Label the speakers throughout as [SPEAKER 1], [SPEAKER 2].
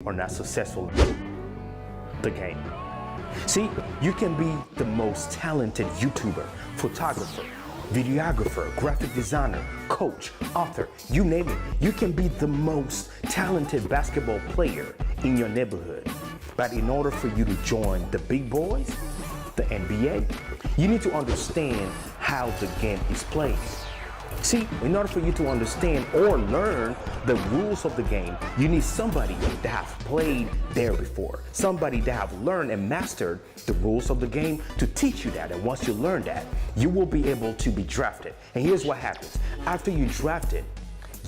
[SPEAKER 1] are not successful in the game. See, you can be the most talented YouTuber, photographer, videographer, graphic designer, coach, author, you name it. You can be the most talented basketball player in your neighborhood. But in order for you to join the big boys, the NBA, you need to understand how the game is played. See, in order for you to understand or learn the rules of the game, you need somebody that have played there before, somebody that have learned and mastered the rules of the game to teach you that. And once you learn that, you will be able to be drafted. And here's what happens. After you drafted,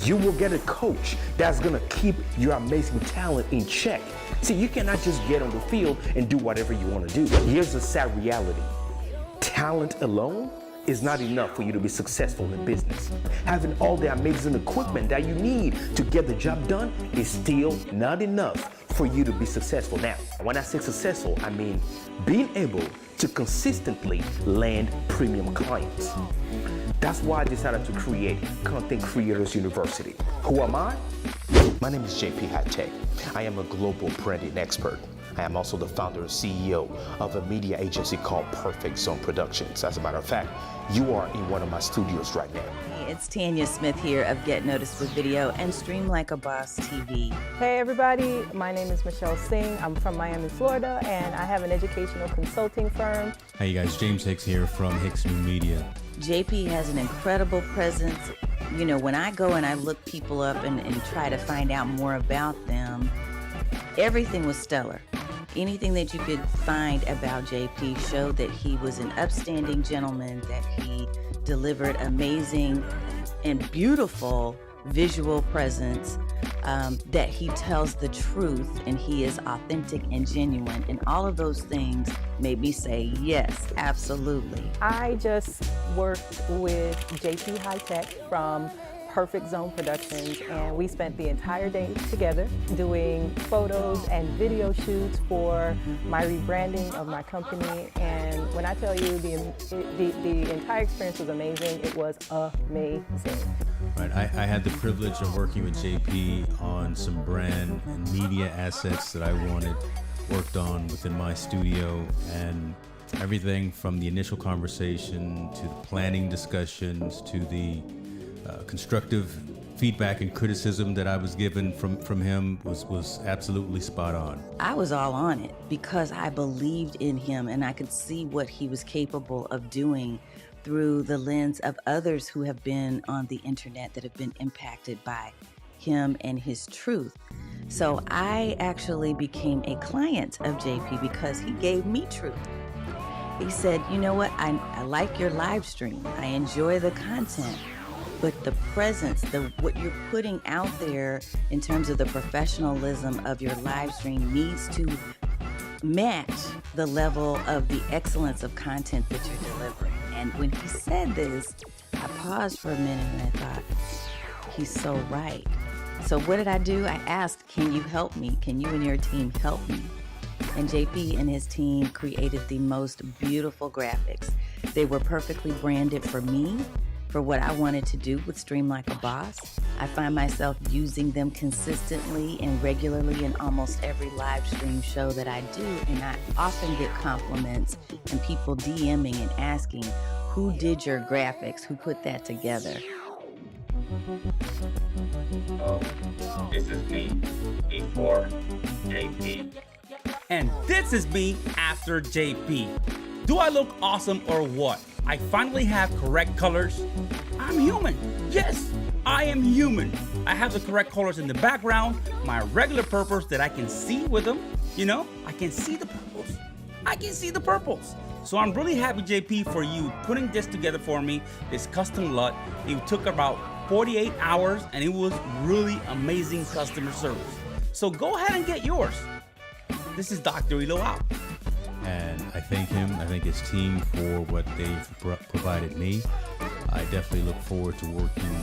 [SPEAKER 1] you will get a coach that's gonna keep your amazing talent in check. See, you cannot just get on the field and do whatever you wanna do. Here's the sad reality. Talent alone is not enough for you to be successful in business. Having all the amazing equipment that you need to get the job done is still not enough for you to be successful. Now, when I say successful, I mean being able to consistently land premium clients. That's why I decided to create Content Creators University. Who am I? My name is JP Hightek. I am a global branding expert. I am also the founder and CEO of a media agency called Perfect Zone Productions. As a matter of fact, you are in one of my studios right now.
[SPEAKER 2] Hey, it's Tanya Smith here of Get Noticed with Video and Stream Like a Boss TV.
[SPEAKER 3] Hey everybody, my name is Michelle Singh. I'm from Miami, Florida, and I have an educational consulting firm.
[SPEAKER 4] Hey you guys, James Hicks here from Hicks New Media.
[SPEAKER 2] JP has an incredible presence. You know, when I go and I look people up and try to find out more about them, everything was stellar. Anything that you could find about JP showed that he was an upstanding gentleman, that he delivered amazing and beautiful visual presence, that he tells the truth and he is authentic and genuine. And all of those things made me say, yes, absolutely.
[SPEAKER 3] I just worked with JP Hightek from Perfect Zone Productions, and we spent the entire day together doing photos and video shoots for my rebranding of my company. And when I tell you the entire experience was amazing, it was amazing.
[SPEAKER 4] Right, I had the privilege of working with JP on some brand and media assets that I wanted worked on within my studio, and everything from the initial conversation to the planning discussions to the constructive feedback and criticism that I was given from him was absolutely spot on.
[SPEAKER 2] I was all on it because I believed in him and I could see what he was capable of doing through the lens of others who have been on the internet that have been impacted by him and his truth. So I actually became a client of JP because he gave me truth. He said, you know what, I like your live stream. I enjoy the content. But the presence, what you're putting out there in terms of the professionalism of your live stream needs to match the level of the excellence of content that you're delivering. And when he said this, I paused for a minute and I thought, he's so right. So what did I do? I asked, can you help me? Can you and your team help me? And JP and his team created the most beautiful graphics. They were perfectly branded for me, for what I wanted to do with Stream Like a Boss. I find myself using them consistently and regularly in almost every live stream show that I do, and I often get compliments and people DMing and asking, who did your graphics? Who put that together?
[SPEAKER 5] Oh, this is me before JP.
[SPEAKER 6] And this is me after JP. Do I look awesome or what? I finally have correct colors. I'm human. Yes, I am human. I have the correct colors in the background, my regular purples that I can see with them. You know, I can see the purples. I can see the purples. So I'm really happy, JP, for you putting this together for me, this custom LUT. It took about 48 hours and it was really amazing customer service. So go ahead and get yours. This is Dr. Elo out.
[SPEAKER 4] And I thank him, I thank his team for what they've provided me. I definitely look forward to working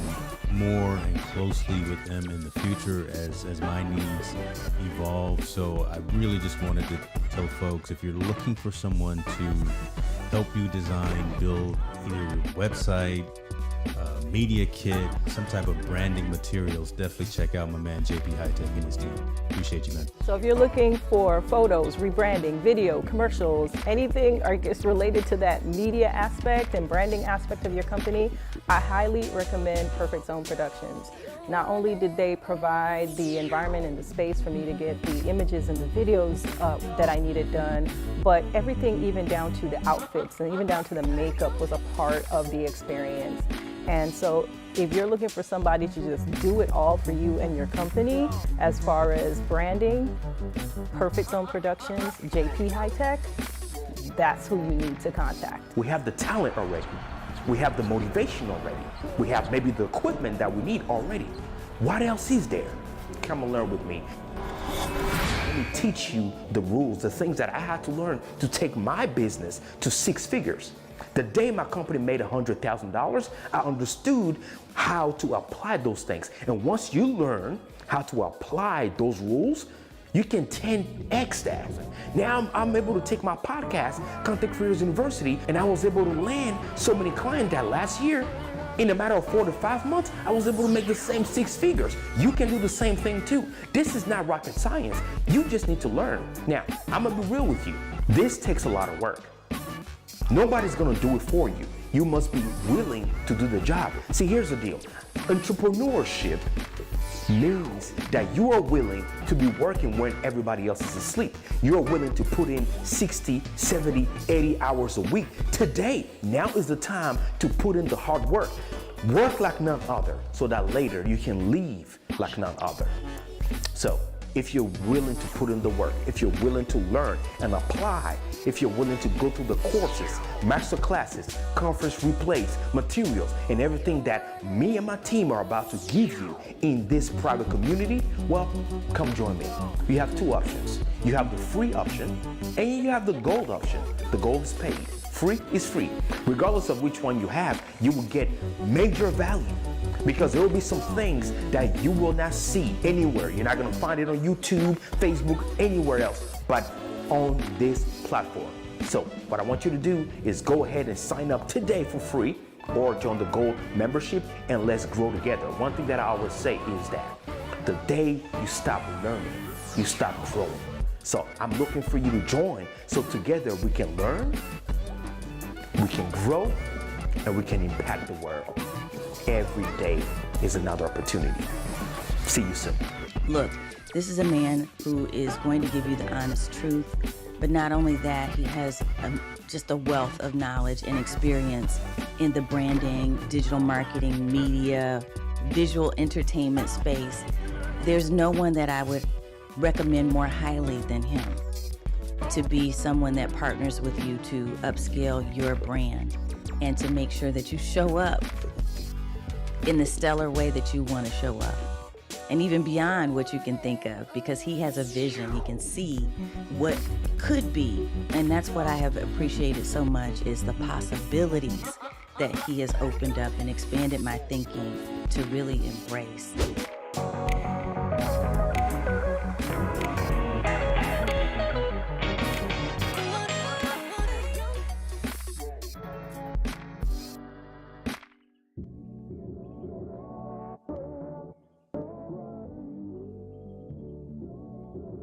[SPEAKER 4] more and closely with them in the future as my needs evolve. So I really just wanted to tell folks, if you're looking for someone to help you design, build either your website, media kit, some type of branding materials, definitely check out my man JP Hightek and his team. Appreciate you, man.
[SPEAKER 3] So if you're looking for photos, rebranding, video, commercials, anything I guess related to that media aspect and branding aspect of your company, I highly recommend Perfect Zone Productions. Not only did they provide the environment and the space for me to get the images and the videos that I needed done, but everything even down to the outfits and even down to the makeup was a part of the experience. And so if you're looking for somebody to just do it all for you and your company, as far as branding, Perfect Zone Productions, JP Hightek, that's who you need to contact.
[SPEAKER 1] We have the talent already. We have the motivation already. We have maybe the equipment that we need already. What else is there? Come and learn with me. Let me teach you the rules, the things that I had to learn to take my business to 6 figures. The day my company made $100,000, I understood how to apply those things. And once you learn how to apply those rules, you can 10x that. Now I'm able to take my podcast, Content Creators University, and I was able to land so many clients that last year, in a matter of 4 to 5 months, I was able to make the same 6 figures. You can do the same thing too. This is not rocket science. You just need to learn. Now, I'm gonna be real with you. This takes a lot of work. Nobody's gonna do it for you. You must be willing to do the job. See, here's the deal. Entrepreneurship means that you are willing to be working when everybody else is asleep. You're willing to put in 60, 70, 80 hours a week. Today, now is the time to put in the hard work. Work like none other so that later you can leave like none other. So, if you're willing to put in the work, if you're willing to learn and apply, if you're willing to go through the courses, master classes, conference replays, materials, and everything that me and my team are about to give you in this private community, well, come join me. You have 2 options. You have the free option and you have the gold option. The gold is paid. Free is free. Regardless of which one you have, you will get major value, because there will be some things that you will not see anywhere. You're not gonna find it on YouTube, Facebook, anywhere else, but on this platform. So what I want you to do is go ahead and sign up today for free or join the Gold membership, and let's grow together. One thing that I always say is that the day you stop learning, you stop growing. So I'm looking for you to join so together we can learn, we can grow, and we can impact the world. Every day is another opportunity. See you soon.
[SPEAKER 2] Look, this is a man who is going to give you the honest truth, but not only that, he has just a wealth of knowledge and experience in the branding, digital marketing, media, visual entertainment space. There's no one that I would recommend more highly than him to be someone that partners with you to upscale your brand and to make sure that you show up in the stellar way that you want to show up, and even beyond what you can think of, because he has a vision. He can see what could be, and that's what I have appreciated so much, is the possibilities that he has opened up and expanded my thinking to really embrace.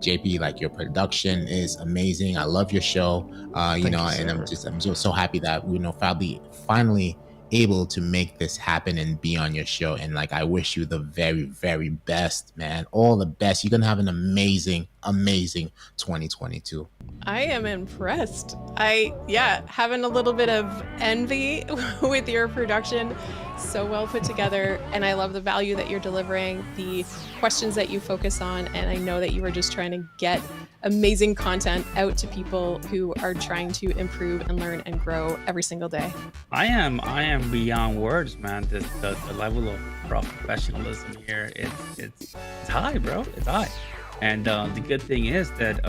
[SPEAKER 7] JP, like, your production is amazing. I love your show. You know, and I'm just so happy that we finally able to make this happen and be on your show. And like, I wish you the very, very best, man. All the best. You're gonna have an amazing 2022.
[SPEAKER 8] I am impressed. Having a little bit of envy with your production. So well put together, and I love the value that you're delivering, the questions that you focus on, and I know that you are just trying to get amazing content out to people who are trying to improve and learn and grow every single day.
[SPEAKER 6] I am beyond words, man. The level of professionalism here, it's high, bro. It's high. And the good thing is that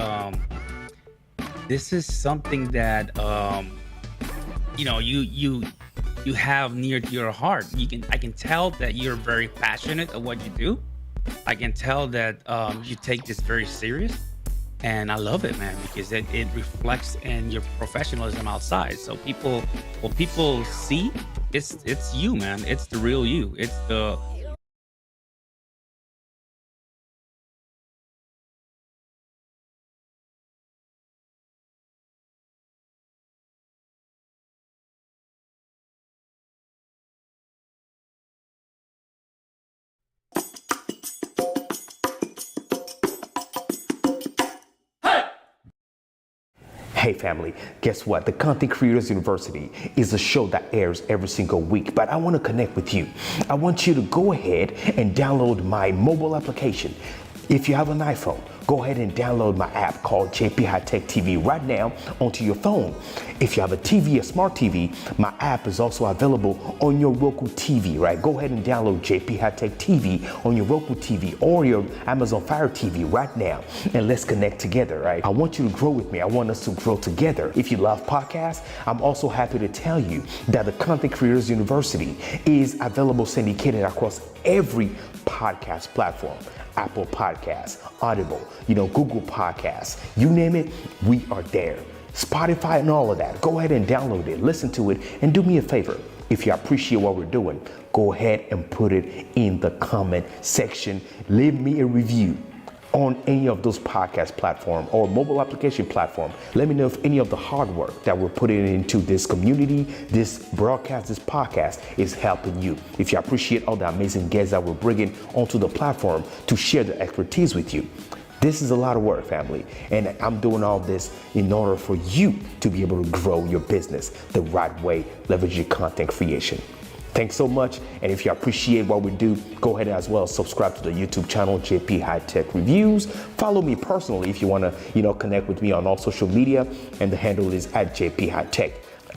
[SPEAKER 6] this is something that you have near to your heart. I can tell that you're very passionate of what you do. I can tell that you take this very serious, And I love it, man, because it reflects in your professionalism outside. So what people see, it's you, man. It's the real you. It's the
[SPEAKER 1] Hey family, guess what? The Content Creators University is a show that airs every single week, but I want to connect with you. I want you to go ahead and download my mobile application. If you have an iPhone, go ahead and download my app called JP Hightek TV right now onto your phone. If you have a TV, a smart TV, my app is also available on your Roku TV, right? Go ahead and download JP Hightek TV on your Roku TV or your Amazon Fire TV right now, and let's connect together, right? I want you to grow with me. I want us to grow together. If you love podcasts, I'm also happy to tell you that the Content Creators University is available syndicated across every podcast platform. Apple Podcasts, Audible, Google Podcasts, you name it, we are there. Spotify and all of that. Go ahead and download it, listen to it, and do me a favor. If you appreciate what we're doing, go ahead and put it in the comment section. Leave me a review on any of those podcast platform or mobile application platform. Let me know if any of the hard work that we're putting into this community, this broadcast, this podcast is helping you. If you appreciate all the amazing guests that we're bringing onto the platform to share their expertise with you. This is a lot of work, family, and I'm doing all this in order for you to be able to grow your business the right way, leveraging content creation. Thanks so much, and if you appreciate what we do, go ahead as well subscribe to the YouTube channel JP Hightek Reviews. Follow me personally if you want to, connect with me on all social media, and the handle is @JP Hightek.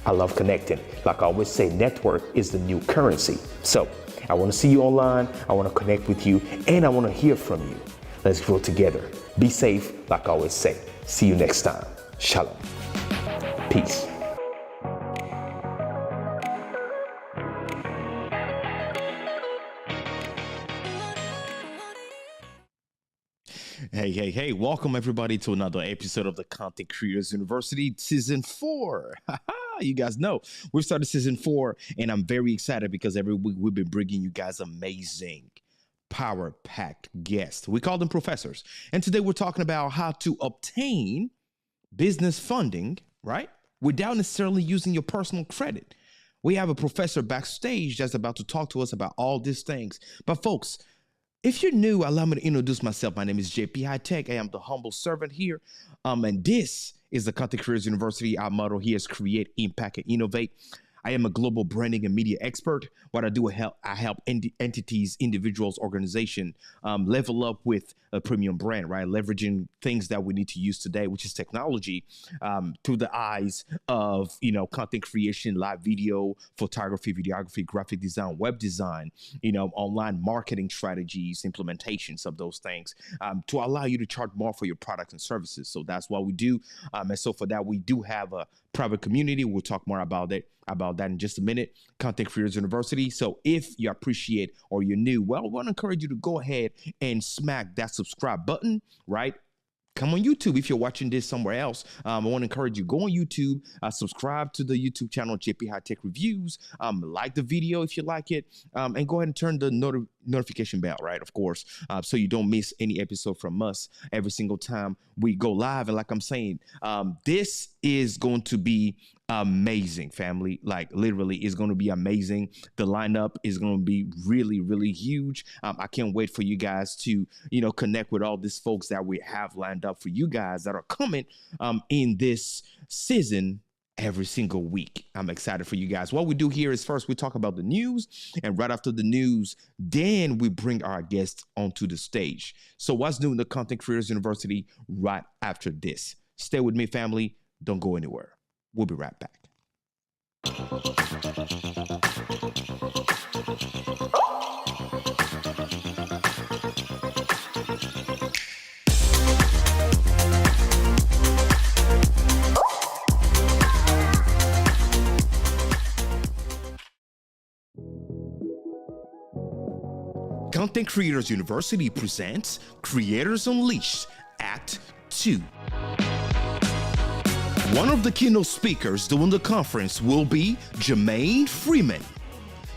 [SPEAKER 1] I love connecting. Like I always say, network is the new currency. So I want to see you online. I want to connect with you, and I want to hear from you. Let's grow together. Be safe, like I always say. See you next time. Shalom. Peace.
[SPEAKER 9] Hey, welcome everybody to another episode of the Content Creators University Season 4. You guys know we've started Season 4, and I'm very excited because every week we've been bringing you guys amazing, power-packed guests. We call them professors. And today we're talking about how to obtain business funding, right, without necessarily using your personal credit. We have a professor backstage that's about to talk to us about all these things. But folks, if you're new, allow me to introduce myself. My name is JP Hightek. I am the humble servant here. And this is the Content Creators University. Our motto here is create, impact, and innovate. I am a global branding and media expert. What I do, I help entities, individuals, organizations level up with a premium brand, right? Leveraging things that we need to use today, which is technology, through the eyes of, content creation, live video, photography, videography, graphic design, web design, online marketing strategies, implementations of those things, to allow you to charge more for your products and services. So that's what we do. And so for that, we do have a private community. We'll talk more about that in just a minute. Content Creators University. So if you appreciate or you're new, well, I want to encourage you to go ahead and smack that subscribe button, right? Come on YouTube if you're watching this somewhere else. I want to encourage you, go on YouTube, subscribe to the YouTube channel JP Hightek Reviews, like the video if you like it, and go ahead and turn the notification bell, right, of course, so you don't miss any episode from us every single time we go live. And like I'm saying, this is going to be amazing, family. Like literally is going to be amazing. The lineup is going to be really, really huge. I can't wait for you guys to, connect with all these folks that we have lined up for you guys that are coming in this season every single week. I'm excited for you guys. What we do here is first we talk about the news, and right after the news, then we bring our guests onto the stage. So what's new in the Content Creators University right after this? Stay with me, family. Don't go anywhere. We'll be right back. Content Creators University presents Creators Unleashed Act
[SPEAKER 1] 2. One of the keynote speakers during the conference will be Jamin Freeman.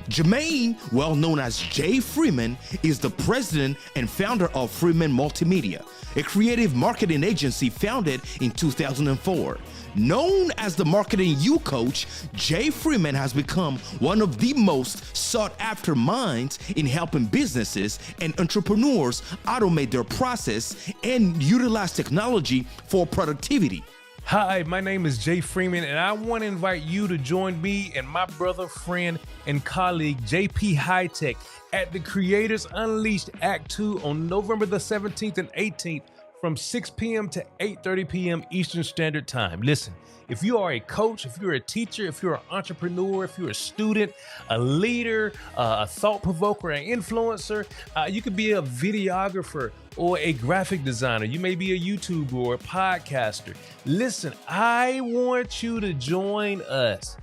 [SPEAKER 1] Jamin, well known as Jay Freeman, is the president and founder of Freeman Multimedia, a creative marketing agency founded in 2004. Known as the marketing U coach, Jay Freeman has become one of the most sought after minds in helping businesses and entrepreneurs automate their process and utilize technology for productivity.
[SPEAKER 10] Hi, my name is Jay Freeman, and I want to invite you to join me and my brother, friend, and colleague, JP Hightek, at the Creators Unleashed Act 2 on November the 17th and 18th from 6 p.m. to 8:30 p.m. Eastern Standard Time. Listen, if you are a coach, if you're a teacher, if you're an entrepreneur, if you're a student, a leader, a thought provoker, an influencer, you could be a videographer or a graphic designer. You may be a YouTuber or a podcaster. Listen, I want you to join us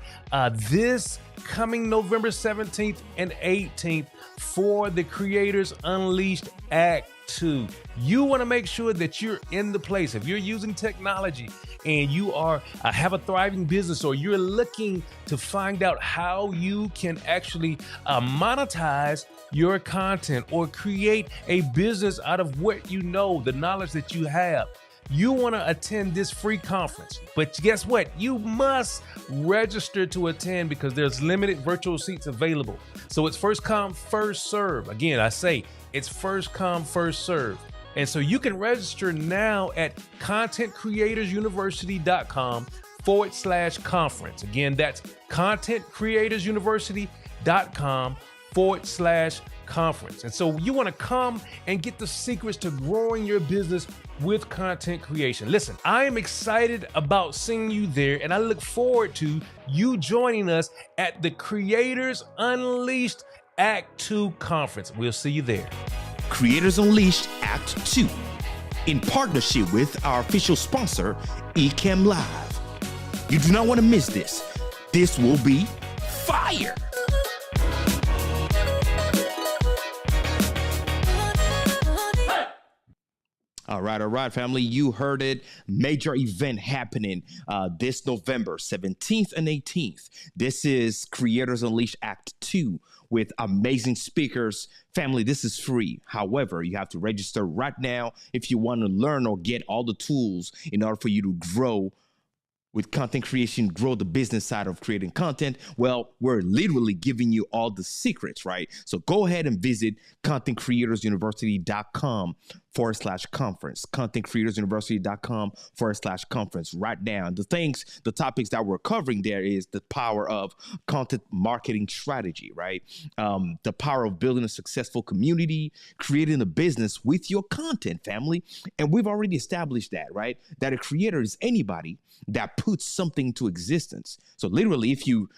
[SPEAKER 10] this coming November 17th and 18th for the Creators Unleashed Act 2. You want to make sure that you're in the place. If you're using technology and you are have a thriving business, or you're looking to find out how you can actually monetize your content or create a business out of what you know, the knowledge that you have, you want to attend this free conference. But guess what? You must register to attend because there's limited virtual seats available. So it's first come, first serve. Again, I say it's first come, first serve. And so you can register now at contentcreatorsuniversity.com/conference. Again, that's contentcreatorsuniversity.com/conference. And so you want to come and get the secrets to growing your business with content creation. Listen, I am excited about seeing you there, and I look forward to you joining us at the Creators Unleashed Act 2 conference. We'll see you there.
[SPEAKER 1] Creators Unleashed Act 2, in partnership with our official sponsor, Ecamm Live. You do not want to miss this. This will be fire. All right, family. You heard it. Major event happening this November 17th and 18th. This is Creators Unleashed Act 2 with amazing speakers. Family, this is free. However, you have to register right now if you want to learn or get all the tools in order for you to grow with content creation, grow the business side of creating content. Well, we're literally giving you all the secrets, right? So go ahead and visit contentcreatorsuniversity.com/conference, contentcreatorsuniversity.com/conference right now. The topics that we're covering there is the power of content marketing strategy, right? The power of building a successful community, creating a business with your content, family. And we've already established that, right? That a creator is anybody that puts something to existence. So literally, if you're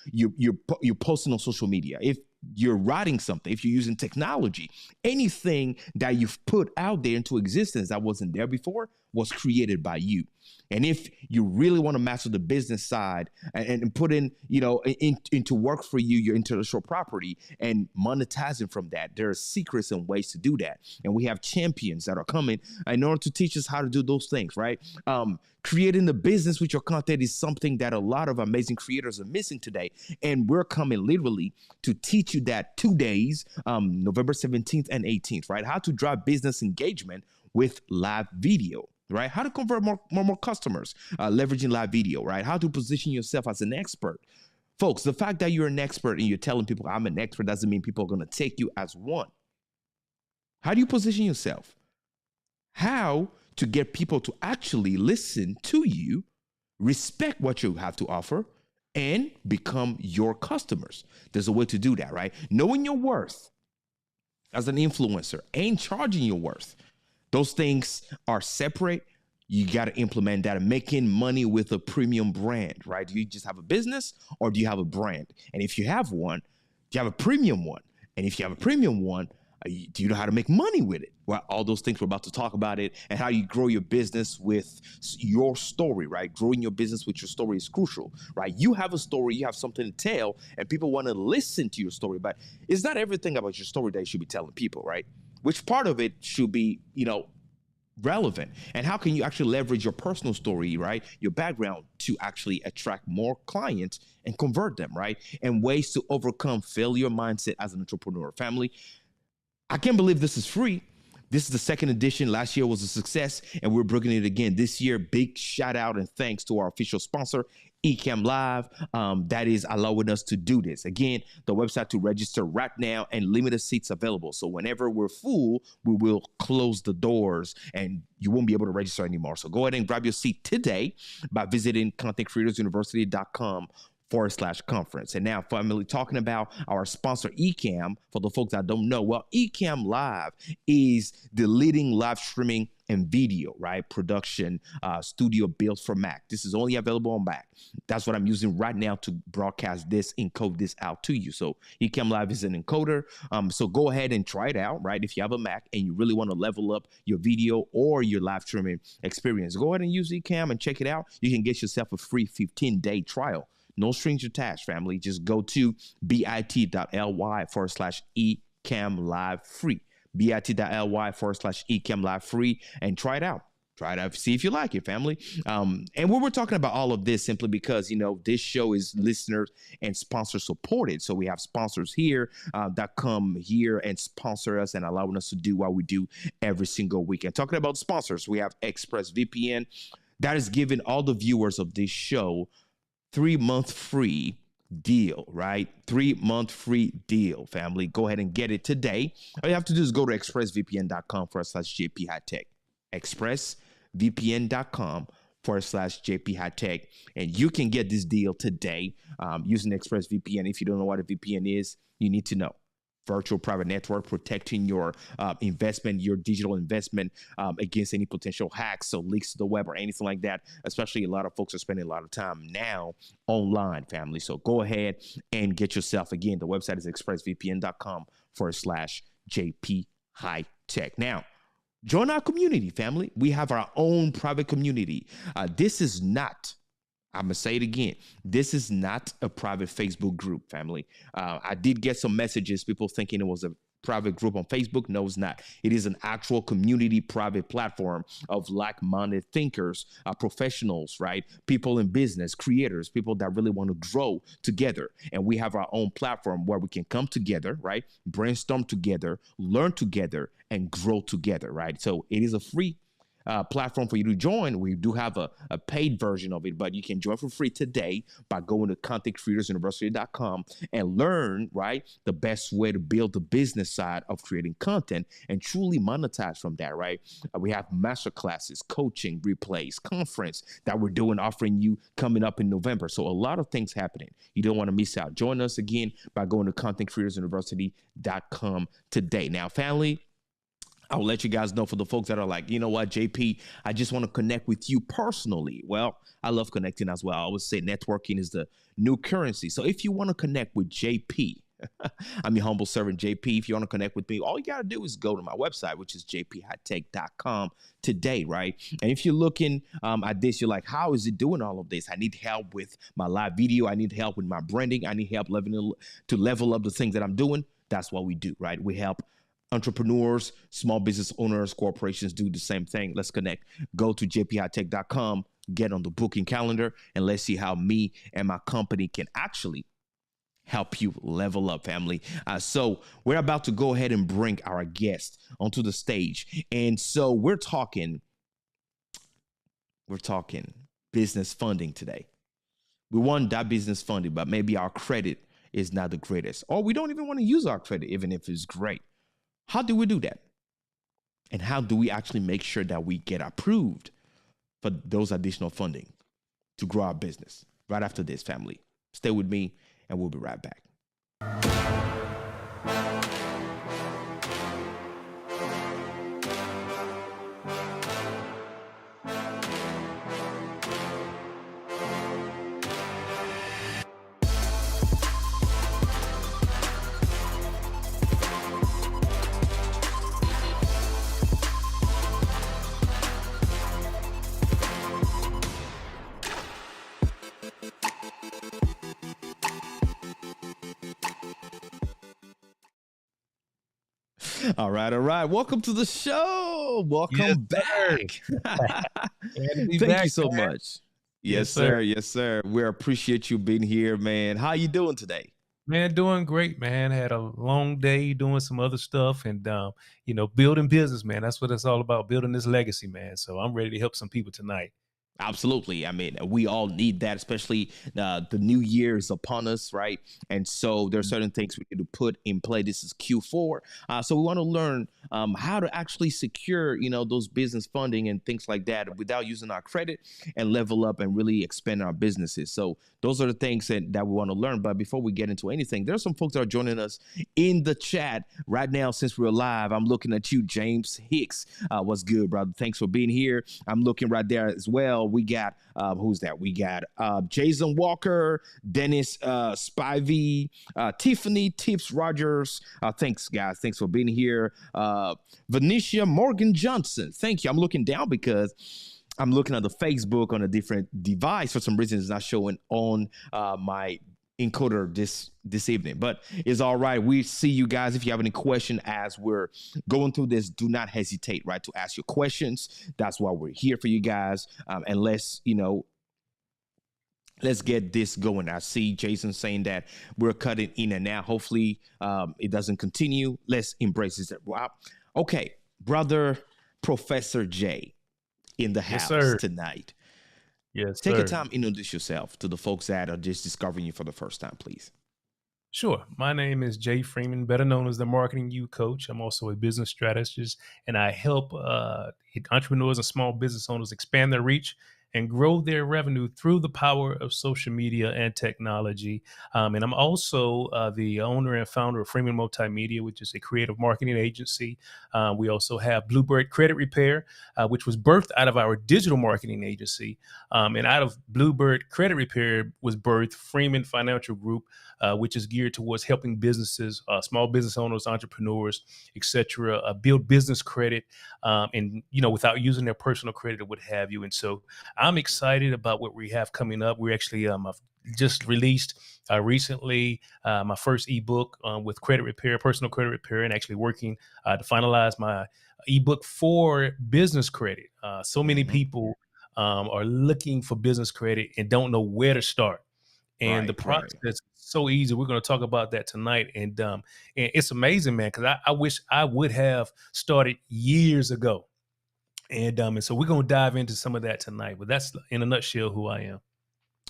[SPEAKER 1] posting on social media, if you're writing something, if you're using technology, anything that you've put out there into existence that wasn't there before was created by you. And if you really want to master the business side and put in, into work for you, your intellectual property and monetizing from that, there are secrets and ways to do that. And we have champions that are coming in order to teach us how to do those things, right? Creating the business with your content is something that a lot of amazing creators are missing today. And we're coming literally to teach you that 2 days, November 17th and 18th, right? How to drive business engagement with live video, right? How to convert more customers, leveraging live video, right? How to position yourself as an expert. Folks, the fact that you're an expert and you're telling people I'm an expert doesn't mean people are going to take you as one. How do you position yourself? How to get people to actually listen to you, respect what you have to offer, and become your customers. There's a way to do that, right? Knowing your worth as an influencer and charging your worth. Those things are separate. You got to implement that and making money with a premium brand, right? Do you just have a business or do you have a brand? And if you have one, do you have a premium one? And if you have a premium one, do you know how to make money with it? Well, all those things we're about to talk about it, and how you grow your business with your story, right? Growing your business with your story is crucial, right? You have a story, you have something to tell, and people want to listen to your story, but it's not everything about your story that you should be telling people, right? Which part of it should be,
[SPEAKER 9] relevant? And how can you actually leverage your personal story, right? Your background to actually attract more clients and convert them, right? And ways to overcome failure mindset as an entrepreneur. Family, I can't believe this is free. This is the second edition. Last year was a success, and we're bringing it again this year. Big shout out and thanks to our official sponsor, Ecamm Live, that is allowing us to do this. Again, the website to register right now, and limited seats available. So whenever we're full, we will close the doors and you won't be able to register anymore. So go ahead and grab your seat today by visiting contentcreatorsuniversity.com/conference. And now, family, talking about our sponsor, Ecamm, for the folks that don't know, well, Ecamm Live is the leading live streaming and video, right, production studio built for Mac. This is only available on Mac. That's what I'm using right now to broadcast this, encode this out to you. So Ecamm Live is an encoder. So go ahead and try it out, right? If you have a Mac and you really want to level up your video or your live streaming experience, go ahead and use Ecamm and check it out. You can get yourself a free 15-day trial. No strings attached, family. Just go to bit.ly/Ecamm Live free. bit.ly/Ecamm Live free, and try it out. Try it out. See if you like it, family. And we're talking about all of this simply because, this show is listener and sponsor supported. So we have sponsors here that come here and sponsor us and allowing us to do what we do every single week. And talking about sponsors, we have ExpressVPN that is giving all the viewers of this show 3-month free deal, right? 3-month free deal, family. Go ahead and get it today. All you have to do is go to expressvpn.com/JP Hightek. expressvpn.com/JP Hightek. And you can get this deal today using ExpressVPN. If you don't know what a VPN is, you need to know. Virtual private network, protecting your investment, your digital investment against any potential hacks, so leaks to the web or anything like that. Especially a lot of folks are spending a lot of time now online, family. So go ahead and get yourself, again, the website is expressvpn.com/JP Hightek. Now, join our community, family. We have our own private community. This is not, I'm going to say it again. This is not a private Facebook group, family. I did get some messages, people thinking it was a private group on Facebook. No, it's not. It is an actual community private platform of like-minded thinkers, professionals, right? People in business, creators, people that really want to grow together. And we have our own platform where we can come together, right? Brainstorm together, learn together, and grow together, right? So it is a free platform for you to join. We do have a paid version of it, but you can join for free today by going to contentcreatorsuniversity.com and learn, right, the best way to build the business side of creating content and truly monetize from that, right? We have master classes, coaching, replays, conference that we're doing, offering you coming up in November. So a lot of things happening. You don't want to miss out. Join us again by going to contentcreatorsuniversity.com today. Now, family, I'll let you guys know for the folks that are like, you know what, JP, I just want to connect with you personally. Well, I love connecting as well. I always say networking is the new currency. So if you want to connect with JP, I'm your humble servant, JP. If you want to connect with me, all you got to do is go to my website, which is jphightek.com today, right? And if you're looking at this, you're like, how is it doing all of this? I need help with my live video. I need help with my branding. I need help to level up the things that I'm doing. That's what we do, right? We help entrepreneurs, small business owners, corporations do the same thing. Let's connect. Go to jphightek.com, get on the booking calendar, and let's see how me and my company can actually help you level up, family. So we're about to go ahead and bring our guest onto the stage. And so we're talking business funding today. We want that business funding, but maybe our credit is not the greatest, or we don't even want to use our credit, even if it's great. How do we do that? And how do we actually make sure that we get approved for those additional funding to grow our business? Right after this, family. Stay with me, and we'll be right back. All right. Welcome to the show.
[SPEAKER 10] Yes,
[SPEAKER 9] welcome
[SPEAKER 10] sir.
[SPEAKER 9] back.
[SPEAKER 10] Glad to be
[SPEAKER 9] Thank you
[SPEAKER 10] back,
[SPEAKER 9] so
[SPEAKER 10] man.
[SPEAKER 9] much.
[SPEAKER 10] Yes,
[SPEAKER 9] Yes,
[SPEAKER 10] sir.
[SPEAKER 9] sir. Yes, sir. We appreciate you being here, man. How you doing today?
[SPEAKER 10] Man, doing great, man. Had a long day doing some other stuff and, building business, man. That's what it's all about, building this legacy, man. So I'm ready to help some people tonight.
[SPEAKER 9] Absolutely. I mean, we all need that, especially the new year is upon us, right? And so there are certain things we need to put in play. This is Q4. So we want to learn how to actually secure, those business funding and things like that without using our credit and level up and really expand our businesses. So those are the things that we want to learn. But before we get into anything, there's some folks that are joining us in the chat right now. Since we're live, I'm looking at you, James Hicks. What's good, brother? Thanks for being here. I'm looking right there as well. We got who's that? We got Jason Walker, Dennis Spivey, Tiffany Tips Rogers. Thanks, guys. Thanks for being here. Venetia Morgan Johnson. Thank you. I'm looking down because I'm looking at the Facebook on a different device. For some reason, it's not showing on my encoder this evening, but it's all right. We see you guys. If you have any question as we're going through this, do not hesitate, right, to ask your questions. That's why we're here for you guys. And let's get this going. I see Jason saying that we're cutting in and out. Hopefully it doesn't continue. Let's embrace this. Wow. Okay, brother Professor J in the
[SPEAKER 10] Yes,
[SPEAKER 9] house
[SPEAKER 10] sir.
[SPEAKER 9] tonight.
[SPEAKER 10] Yes,
[SPEAKER 9] Take
[SPEAKER 10] sir.
[SPEAKER 9] a time, introduce yourself to the folks that are just discovering you for the first time, please.
[SPEAKER 10] Sure. My name is Jay Freeman, better known as the Marketing U Coach. I'm also a business strategist, and I help entrepreneurs and small business owners expand their reach and grow their revenue through the power of social media and technology. And I'm also the owner and founder of Freeman Multimedia, which is a creative marketing agency. We also have Bluebird Credit Repair, which was birthed out of our digital marketing agency. And out of Bluebird Credit Repair was birthed Freeman Financial Group, which is geared towards helping businesses, small business owners, entrepreneurs, etc., build business credit, and without using their personal credit or what have you. And so I'm excited about what we have coming up. We actually I've just released recently my first ebook with credit repair, personal credit repair, and actually working to finalize my ebook for business credit. So many people are looking for business credit and don't know where to start. And the process is so easy. We're going to talk about that tonight. And it's amazing, man, because I wish I would have started years ago. And so we're going to dive into some of that tonight. But that's in a nutshell who I am.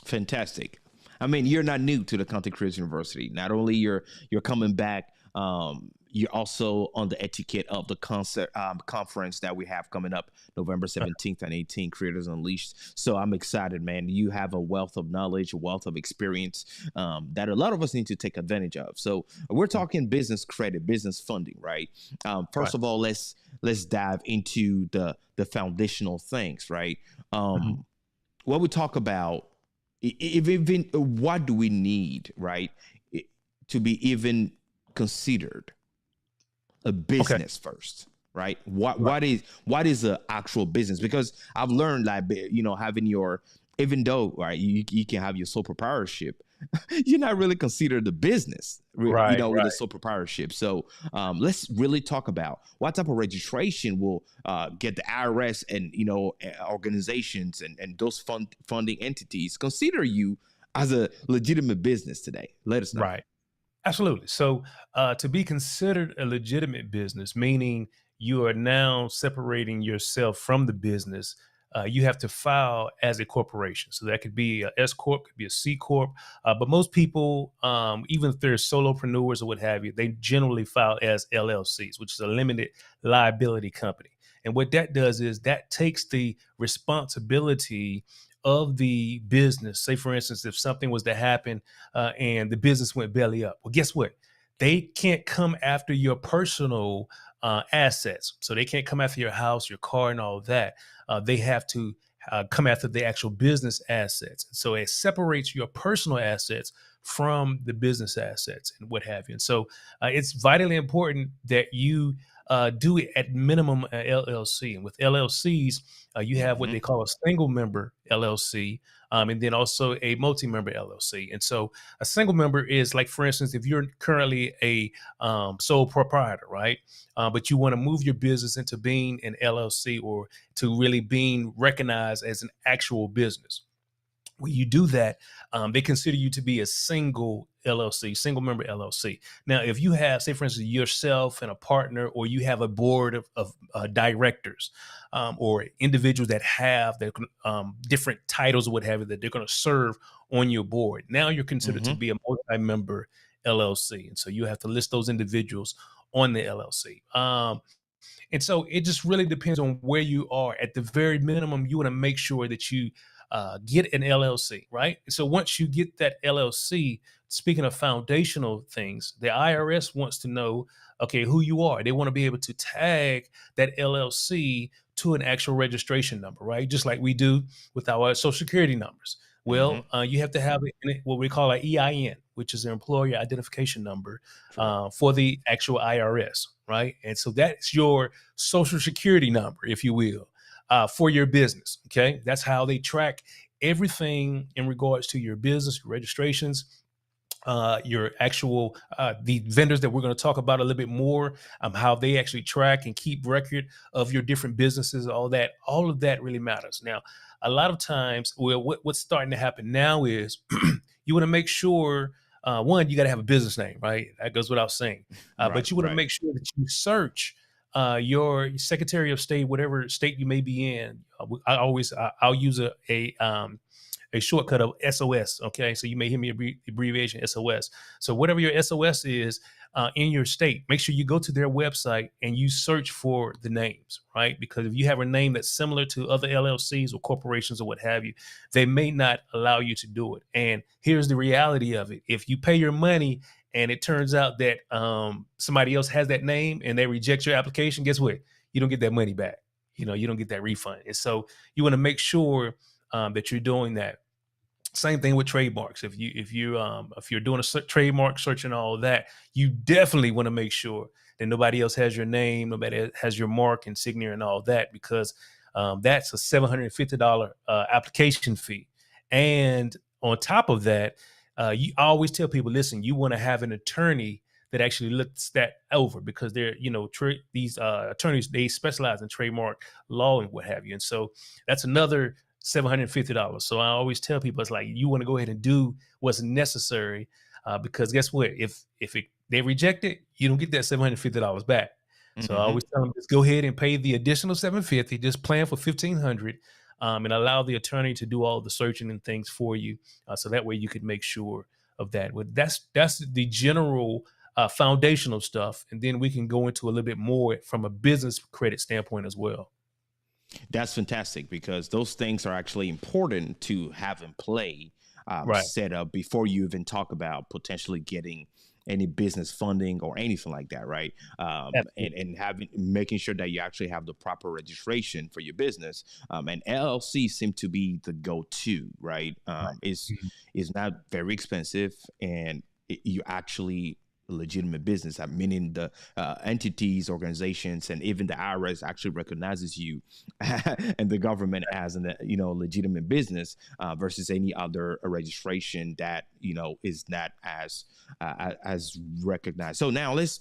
[SPEAKER 9] Fantastic. I mean, you're not new to the Content Creators University. Not only you're coming back, you're also on the etiquette of the conference that we have coming up November 17th and 18th, Creators Unleashed. So I'm excited, man. You have a wealth of knowledge, a wealth of experience that a lot of us need to take advantage of. So we're talking business credit, business funding, right? First of all, let's dive into the foundational things, right? What we talk about, even what do we need, right, to be even considered a business first, right? What is an actual business? Because I've learned, like, having your, even though, right, you can have your sole proprietorship, you're not really considered a business, with a sole proprietorship. So let's really talk about what type of registration will get the IRS and organizations and those funding entities consider you as a legitimate business today. Let us know.
[SPEAKER 10] Right. Absolutely. So to be considered a legitimate business, meaning you are now separating yourself from the business, you have to file as a corporation. So that could be a S Corp, could be a C Corp. But most people, even if they're solopreneurs or what have you, they generally file as LLCs, which is a limited liability company. And what that does is that takes the responsibility of the business. Say, for instance, if something was to happen and the business went belly up, well, guess what? They can't come after your personal assets. So they can't come after your house, your car, and all that. They have to come after the actual business assets. So it separates your personal assets from the business assets and what have you. And so it's vitally important that you do it at minimum an LLC. And with LLCs, you have what they call a single member LLC, and then also a multi-member LLC. And so a single member is like, for instance, if you're currently a sole proprietor, right? But you want to move your business into being an LLC, or to really being recognized as an actual business. When you do that, they consider you to be a single LLC, single member LLC. Now, if you have, say, for instance, yourself and a partner, or you have a board of directors, or individuals that have their different titles or what have you, that they're going to serve on your board, now you're considered to be a multi-member LLC. And so you have to list those individuals on the LLC. And so it just really depends on where you are. At the very minimum, you want to make sure that you get an LLC, right? So once you get that LLC, speaking of foundational things, the IRS wants to know, okay, who you are. They want to be able to tag that LLC to an actual registration number, right? Just like we do with our social security numbers. Well, you have to have what we call an EIN, which is an employer identification number for the actual IRS, right? And so that's your social security number, if you will, for your business. Okay, that's how they track everything in regards to your business, your registrations, your actual the vendors that we're going to talk about a little bit more, how they actually track and keep record of your different businesses. All of that really matters. Now, a lot of times, well, what's starting to happen now is you want to make sure, one, you got to have a business name, right? That goes without saying. But you want to make sure that you search your Secretary of State, whatever state you may be in. I'll use a shortcut of SOS. Okay, so you may hear me abbreviation SOS. So whatever your SOS is in your state, make sure you go to their website and you search for the names, right? Because if you have a name that's similar to other LLCs or corporations or what have you, they may not allow you to do it. And here's the reality of it: if you pay your money and it turns out that somebody else has that name and they reject your application, guess what? You don't get that money back. You don't get that refund. And so you want to make sure that you're doing that. Same thing with trademarks. If you're doing a trademark search and all of that, you definitely want to make sure that nobody else has your name, nobody has your mark, insignia, and all that, because that's a $750 application fee. And on top of that, you always tell people, listen, you want to have an attorney that actually looks that over, because they're, these attorneys, they specialize in trademark law and what have you. And so that's another $750. So I always tell people, it's like, you want to go ahead and do what's necessary, because guess what? If they reject it, you don't get that $750 back. So I always tell them, just go ahead and pay the additional $750. Just plan for $1,500, and allow the attorney to do all the searching and things for you. So that way you could make sure of that. But that's the general foundational stuff, and then we can go into a little bit more from a business credit standpoint as well.
[SPEAKER 9] That's fantastic, because those things are actually important to have in play, set up before you even talk about potentially getting any business funding or anything like that, right? And making sure that you actually have the proper registration for your business. And LLC seem to be the go-to, right? Is not very expensive, and you actually legitimate business, meaning the entities, organizations, and even the IRS actually recognizes you and the government as a legitimate business, versus any other registration that is not as recognized. So now let's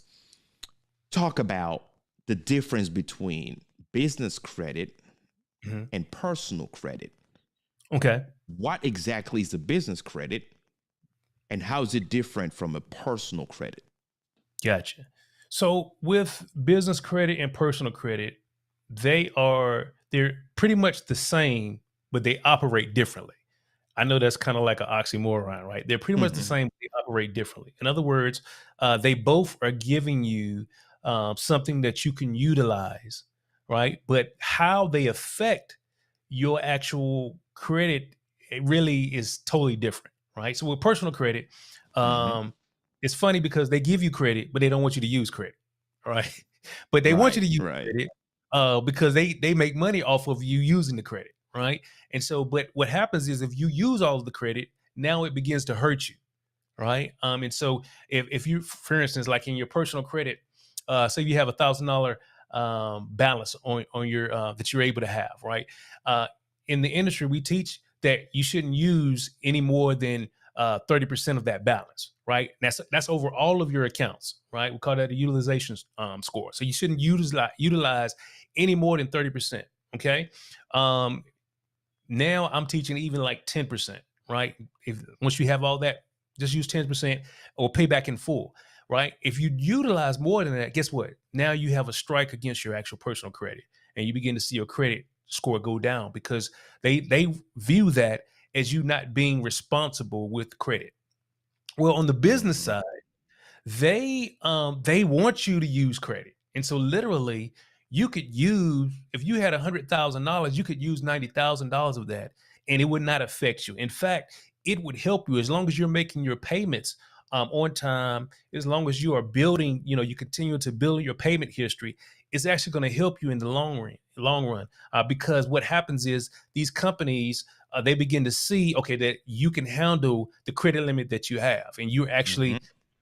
[SPEAKER 9] talk about the difference between business credit and personal credit.
[SPEAKER 10] Okay.
[SPEAKER 9] What exactly is the business credit, and how is it different from a personal credit?
[SPEAKER 10] Gotcha. So with business credit and personal credit, they're pretty much the same, but they operate differently. I know that's kind of like an oxymoron, right? They're pretty much the same, but they operate differently. In other words, they both are giving you something that you can utilize, right? But how they affect your actual credit, it really is totally different, right? So with personal credit, it's funny because they give you credit, but they don't want you to use credit, right? But they want you to use credit because they make money off of you using the credit, right? And so, but what happens is if you use all of the credit, now it begins to hurt you, right? And so if you, for instance, like in your personal credit, say you have $1,000 balance on your that you're able to have, right? In the industry, we teach that you shouldn't use any more than 30% of that balance, right? That's over all of your accounts, right? We call that a utilization score. So you shouldn't utilize any more than 30%. Okay. Um, Now I'm teaching even like 10%, right? If once you have all that, just use 10% or pay back in full, right? If you utilize more than that, guess what? Now you have a strike against your actual personal credit, and you begin to see your credit score go down because they view that as you not being responsible with credit. Well, on the business
[SPEAKER 9] Mhm.
[SPEAKER 10] side, they want you to use credit. And so literally you could use, if you had $100,000, you could use $90,000 of that and it would not affect you. In fact, it would help you as long as you're making your payments on time, as long as you are building, you continue to build your payment history. It's actually going to help you in the long run, because what happens is these companies, they begin to see, okay, that you can handle the credit limit that you have, and you're
[SPEAKER 9] Mhm.
[SPEAKER 10] actually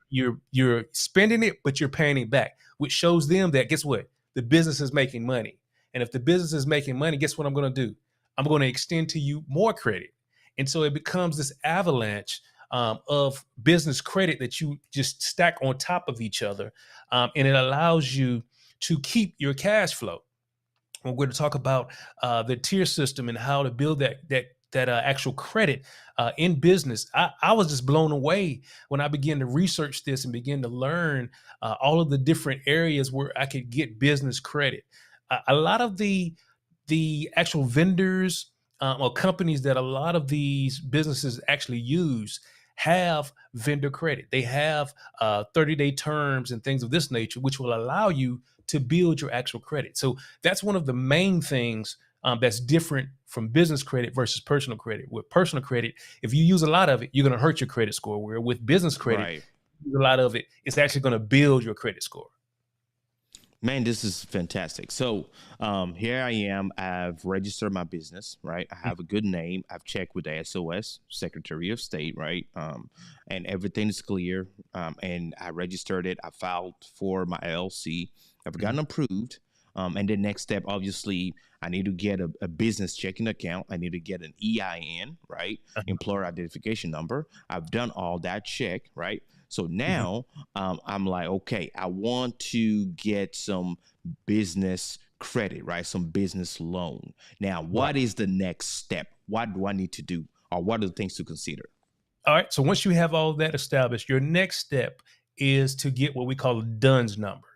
[SPEAKER 10] you're spending it, but you're paying it back, which shows them that, guess what? The business is making money. And if the business is making money, guess what I'm going to do? I'm going to extend to you more credit. And so it becomes this avalanche of business credit that you just stack on top of each other. And it allows you to keep your cash flow. We're going to talk about the tier system and how to build that actual credit in business. I was just blown away when I began to research this and begin to learn all of the different areas where I could get business credit. A lot of the actual vendors or companies that a lot of these businesses actually use have vendor credit. They have 30-day terms and things of this nature, which will allow you to build your actual credit. So that's one of the main things that's different from business credit versus personal credit. With personal credit, if you use a lot of it, you're going to hurt your credit score. Where with business credit,
[SPEAKER 9] Right.
[SPEAKER 10] a lot of it, it's actually going to build your credit score.
[SPEAKER 9] Man, this is fantastic. So here I am. I've registered my business, right? I have a good name. I've checked with the SOS, Secretary of State, right? And everything is clear. And I registered it. I filed for my LLC. I've gotten approved. And the next step, obviously, I need to get a business checking account. I need to get an EIN, right? Employer identification number. I've done all that check, right? So now I'm like, okay, I want to get some business credit, right? Some business loan. Now, what is the next step? What do I need to do? Or what are the things to consider?
[SPEAKER 10] All right. So once you have all that established, your next step is to get what we call a DUNS number.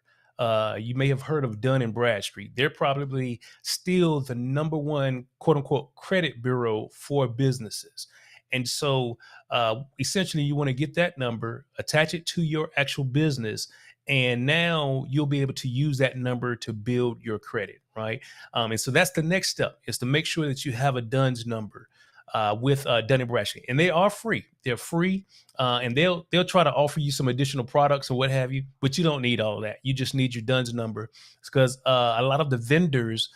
[SPEAKER 10] You may have heard of Dun and Bradstreet. They're probably still the number one quote unquote credit bureau for businesses. And so essentially, you want to get that number, attach it to your actual business, and now you'll be able to use that number to build your credit, right? And so that's the next step, is to make sure that you have a DUNS number with Dun and Bradstreet, and they are free. They're free, and they'll try to offer you some additional products or what have you, but you don't need all of that. You just need your DUNS number, because a lot of the vendors,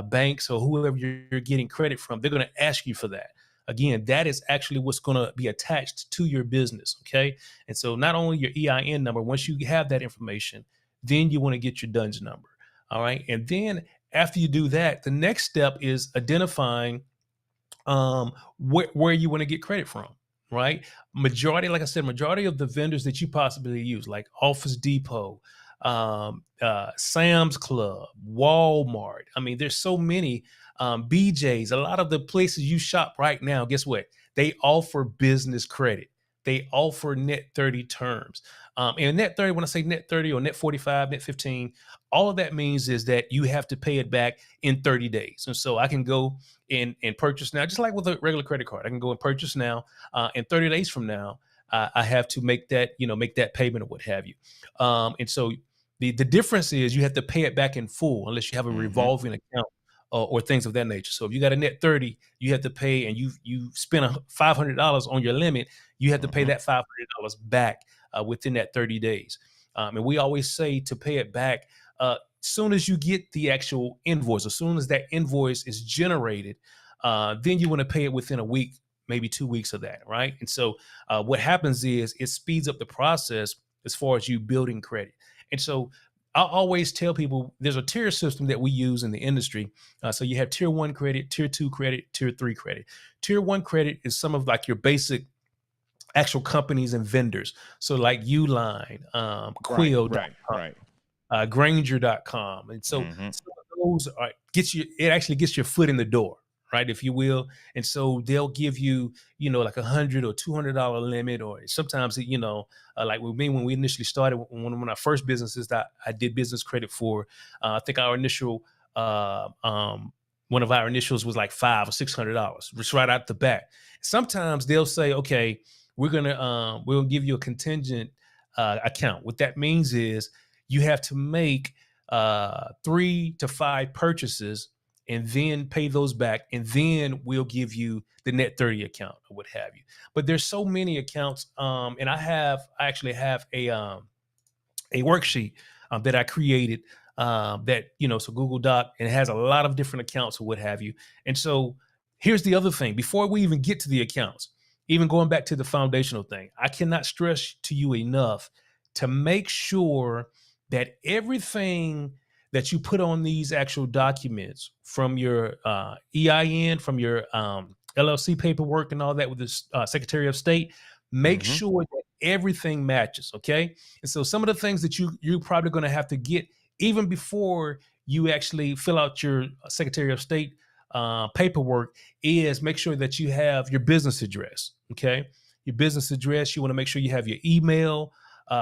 [SPEAKER 10] banks, or whoever you're getting credit from, they're going to ask you for that. Again, that is actually what's going to be attached to your business. Okay, and so not only your EIN number, once you have that information, then you want to get your DUNS number. All right, and then after you do that, the next step is identifying where you want to get credit from, right? Majority, like I said, majority of the vendors that you possibly use, like Office Depot, Sam's Club, Walmart. I mean, there's so many, BJ's. A lot of the places you shop right now, guess what? They offer business credit. They offer net 30 terms. And net 30, when I say net 30 or net 45, net 15, all of that means is that you have to pay it back in 30 days. And so I can go and purchase now, just like with a regular credit card. I can go and purchase now, and 30 days from now, I have to make that payment or what have you. And so the difference is you have to pay it back in full unless you have a
[SPEAKER 9] Mm-hmm.
[SPEAKER 10] revolving account or things of that nature. So if you got a net 30, you have to pay, and you spend $500 on your limit, you have to pay
[SPEAKER 9] Mm-hmm.
[SPEAKER 10] that $500 back within that 30 days. And we always say to pay it back soon as you get the actual invoice, as soon as that invoice is generated, then you want to pay it within a week, maybe 2 weeks of that, right? And so what happens is it speeds up the process as far as you building credit. And so I always tell people there's a tier system that we use in the industry. So you have tier 1 credit, tier 2 credit, tier 3 credit. Tier 1 credit is some of like your basic actual companies and vendors. So like Uline, Quill,
[SPEAKER 9] Right.
[SPEAKER 10] Granger.com. And so
[SPEAKER 9] Mm-hmm.
[SPEAKER 10] some of those are, it actually gets your foot in the door, right? If you will. And so they'll give you, like $100 or $200 limit, or sometimes, like with me, when we initially started, one of our first businesses that I did business credit for, I think our initial, one of our initials was like $500 or $600, just right out the bat. Sometimes they'll say, okay, we'll give you a contingent account. What that means is you have to make 3 to 5 purchases and then pay those back, and then we'll give you the net 30 account or what have you. But there's so many accounts, and I actually have a worksheet that I created, that, so Google Doc, and it has a lot of different accounts or what have you. And so here's the other thing, before we even get to the accounts, even going back to the foundational thing, I cannot stress to you enough to make sure that everything that you put on these actual documents, from your EIN, from your LLC paperwork and all that with the Secretary of State, make sure that everything matches, okay? And so some of the things that you're probably going to have to get even before you actually fill out your Secretary of State paperwork is make sure that you have your business address, okay? Your business address, you want to make sure you have your email,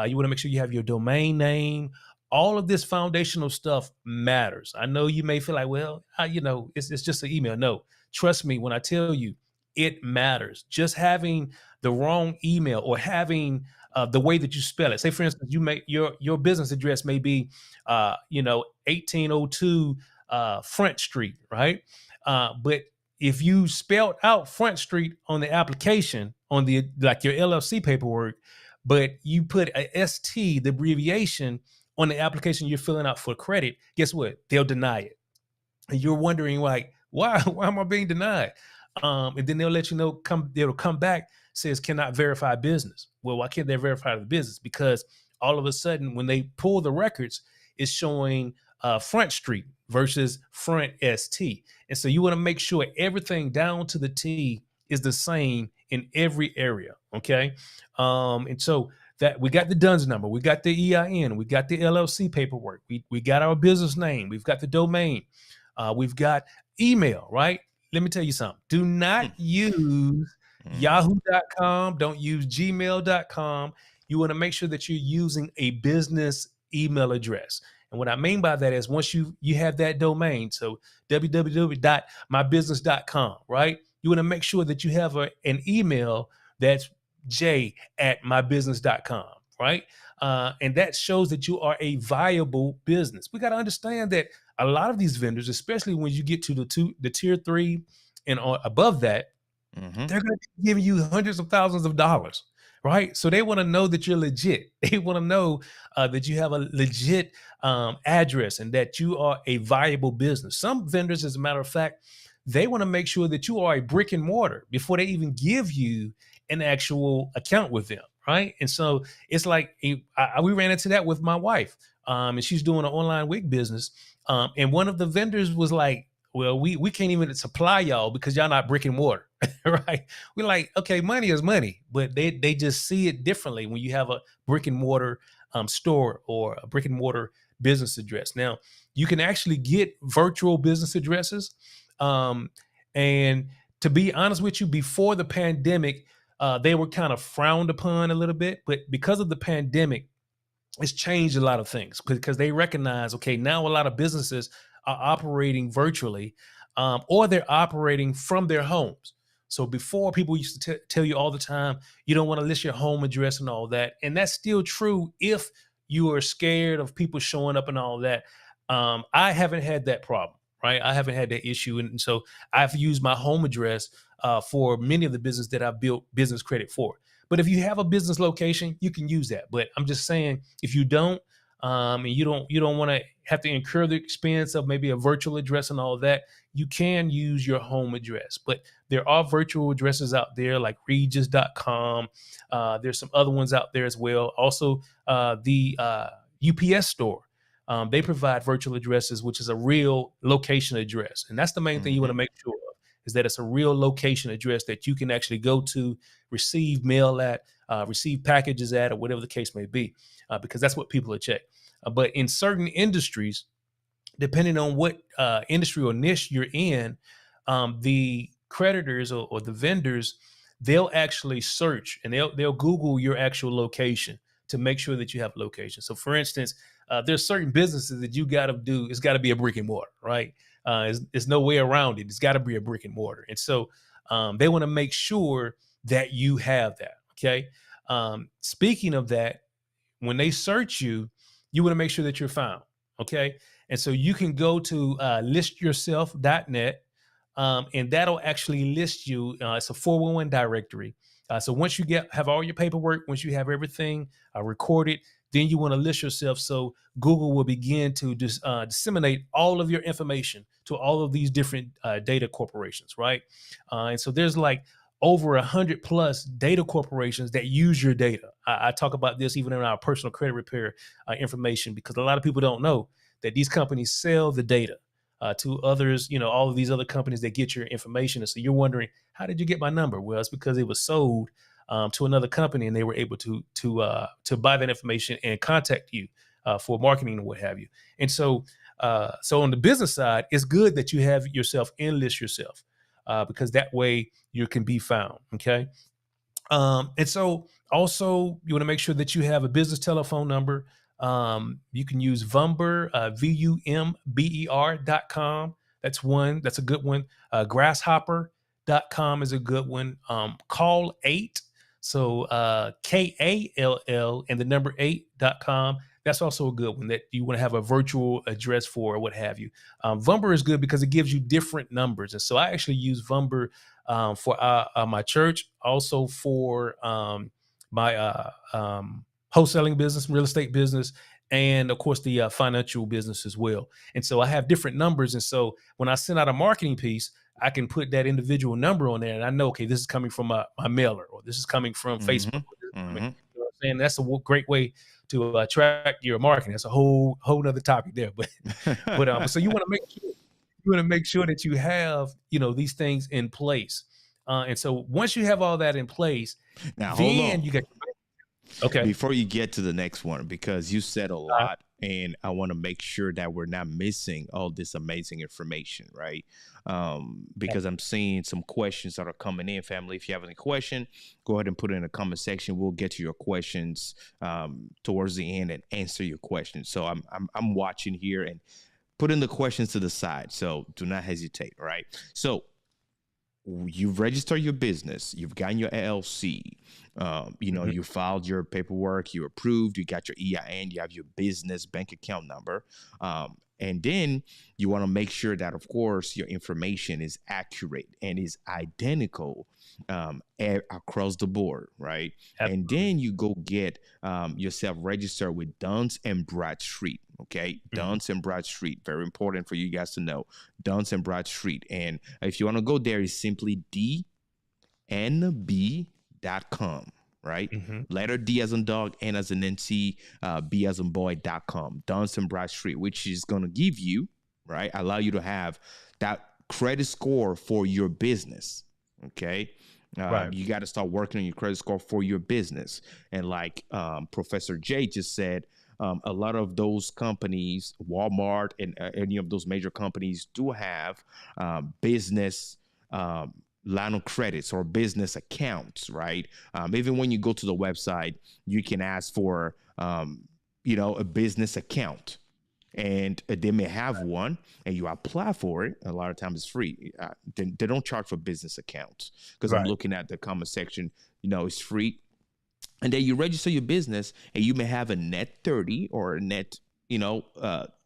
[SPEAKER 10] you want to make sure you have your domain name. All of this foundational stuff matters. I know you may feel like, well, it's just an email. No, trust me when I tell you, it matters. Just having the wrong email or having the way that you spell it. Say, for instance, you make your business address may be, 1802 Front Street, right? But if you spelled out Front Street on the application, on the like your LLC paperwork, but you put a ST, the abbreviation, on the application you're filling out for credit, guess what? They'll deny it. And you're wondering, like, why am I being denied? And then they'll let you know, it'll come back, says cannot verify business. Well, why can't they verify the business? Because all of a sudden, when they pull the records, it's showing Front Street versus Front ST. And so you want to make sure everything down to the T is the same in every area. Okay. And so that we got the DUNS number, we got the EIN, we got the LLC paperwork, we got our business name, we've got the domain, we've got email, right? Let me tell you something. Do not use yahoo.com. Don't use gmail.com. You want to make sure that you're using a business email address. And what I mean by that is once you have that domain, so www.mybusiness.com, right? You want to make sure that you have an email that's j@mybusiness.com, right? And that shows that you are a viable business. We got to understand that a lot of these vendors, especially when you get to the tier 3 and above that, they're going to be giving you hundreds of thousands of dollars, right? So they want to know that you're legit. They want to know that you have a legit address and that you are a viable business. Some vendors, as a matter of fact, they want to make sure that you are a brick and mortar before they even give you an actual account with them, right? And so it's like we ran into that with my wife, and she's doing an online wig business, and one of the vendors was like, well, we can't even supply y'all because y'all not brick and mortar, right? We're like, okay, money is money, but they just see it differently when you have a brick and mortar store or a brick and mortar business address. Now, you can actually get virtual business addresses, and to be honest with you, before the pandemic, they were kind of frowned upon a little bit, but because of the pandemic, it's changed a lot of things because they recognize, okay, now a lot of businesses are operating virtually, or they're operating from their homes. So before, people used to tell you all the time, you don't want to list your home address and all that. And that's still true if you are scared of people showing up and all that. I haven't had that problem, right? I haven't had that issue. And so I've used my home address for many of the business that I've built business credit for. But if you have a business location, you can use that. But I'm just saying, if you don't, and you don't want to have to incur the expense of maybe a virtual address and all that, you can use your home address. But there are virtual addresses out there like Regis.com. There's some other ones out there as well. Also, the UPS store. They provide virtual addresses, which is a real location address. And that's the main thing you want to make sure of, is that it's a real location address that you can actually go to, receive mail at, receive packages at, or whatever the case may be, because that's what people are checked. But in certain industries, depending on what industry or niche you're in, the creditors or the vendors, they'll actually search and they'll Google your actual location to make sure that you have location. So, for instance, there's certain businesses that you got to do. It's got to be a brick and mortar, right? There's no way around it. It's got to be a brick and mortar, and so they want to make sure that you have that. Okay. Speaking of that, when they search you, you want to make sure that you're found. Okay. And so you can go to listyourself.net, and that'll actually list you. It's a 411 directory. So once you have all your paperwork, once you have everything recorded, then you want to list yourself. So Google will begin to disseminate all of your information to all of these different data corporations, right? And so there's like over 100 plus data corporations that use your data. I talk about this even in our personal credit repair information, because a lot of people don't know that these companies sell the data to others, all of these other companies that get your information. And so you're wondering, how did you get my number? Well, it's because it was sold to another company, and they were able to buy that information and contact you for marketing and what have you. And so on the business side, it's good that you have yourself enlist yourself, because that way you can be found. Okay. And so also you want to make sure that you have a business telephone number. You can use Vumber, VUMBER.com. That's one. That's a good one. Grasshopper.com is a good one. Call 8. So KALL and the number 8.com. That's also a good one that you want to have a virtual address for, or what have you. Vumber is good because it gives you different numbers. And so I actually use Vumber for my church, also for my wholesaling business, real estate business, and of course the financial business as well. And so I have different numbers. And so when I send out a marketing piece, I can put that individual number on there, and I know, okay, this is coming from my mailer, or this is coming from Facebook. You know what I'm saying? That's a great way to track your marketing. That's a whole nother topic there. But so you want to make sure that you have these things in place. And so once you have all that in place,
[SPEAKER 9] now
[SPEAKER 10] then
[SPEAKER 9] hold on.
[SPEAKER 10] you get. Okay.
[SPEAKER 9] Before you get to the next one, because you said a lot, and I want to make sure that we're not missing all this amazing information, right? Because I'm seeing some questions that are coming in, family. If you have any question, go ahead and put it in the comment section. We'll get to your questions towards the end and answer your questions. So I'm watching here and putting the questions to the side. So do not hesitate, all right? So you've registered your business, you've gotten your LLC, you filed your paperwork, you approved, you got your EIN, you have your business bank account number. And then you want to make sure that, of course, your information is accurate and is identical across the board, right? Absolutely. And then you go get yourself registered with Duns and Bradstreet, okay? Duns and Bradstreet, very important for you guys to know. Duns and Bradstreet. And if you want to go there, it's simply DNB.com. Right? Letter D as in dog, N as in Nancy, B as in boy.com. Duns and Bradstreet, which is going to give you, right, allow you to have that credit score for your business. Okay. Right. You got to start working on your credit score for your business. And like Professor J just said, a lot of those companies, Walmart and any of those major companies, do have business line of credits or business accounts, right? Even when you go to the website, you can ask for, a business account, and they may have one, and you apply for it. A lot of times it's free. They don't charge for business accounts, because I'm looking at the comment section. It's free, and then you register your business, and you may have a net 30 or a net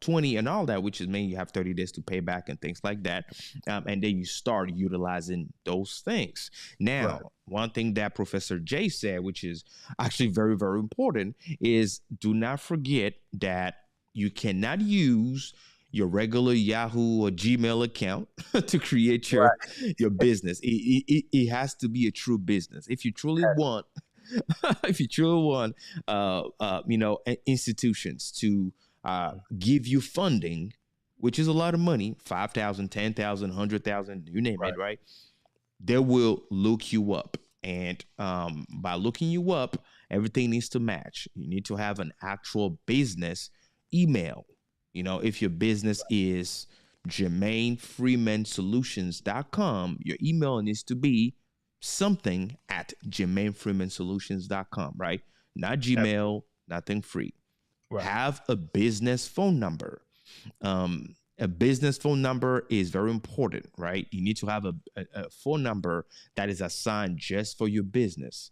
[SPEAKER 9] 20 and all that, which is mean you have 30 days to pay back and things like that. And then you start utilizing those things. Now, one thing that Professor J said, which is actually very, very important, is do not forget that you cannot use your regular Yahoo or Gmail account to create your business. It has to be a true business. If you truly want, institutions to give you funding, which is a lot of money, 5,000, 10,000, 100,000, you name it, right? They will look you up. And by looking you up, everything needs to match. You need to have an actual business email. You know, if your business is JaminFreemanSolutions.com, your email needs to be something at JaminFreemanSolutions.com, right? Not Gmail, nothing free.
[SPEAKER 10] Right.
[SPEAKER 9] Have a business phone number. A business phone number is very important, right? You need to have a phone number that is assigned just for your business.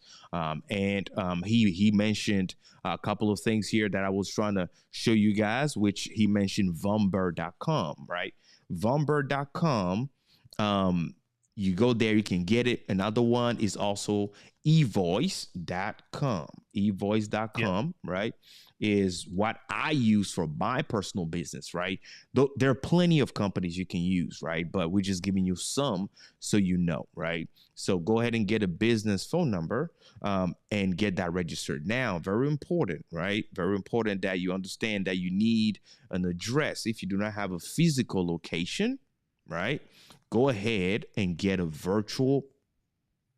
[SPEAKER 9] He mentioned a couple of things here that I was trying to show you guys, which he mentioned Vumber.com, right? Vumber.com. You go there, you can get it. Another one is also evoice.com. Evoice.com, right? Is what I use for my personal business, right? There are plenty of companies you can use, right? But we're just giving you some so you know, right? So go ahead and get a business phone number and get that registered. Now, very important, right? Very important that you understand that you need an address. If you do not have a physical location, right? Go ahead and get a virtual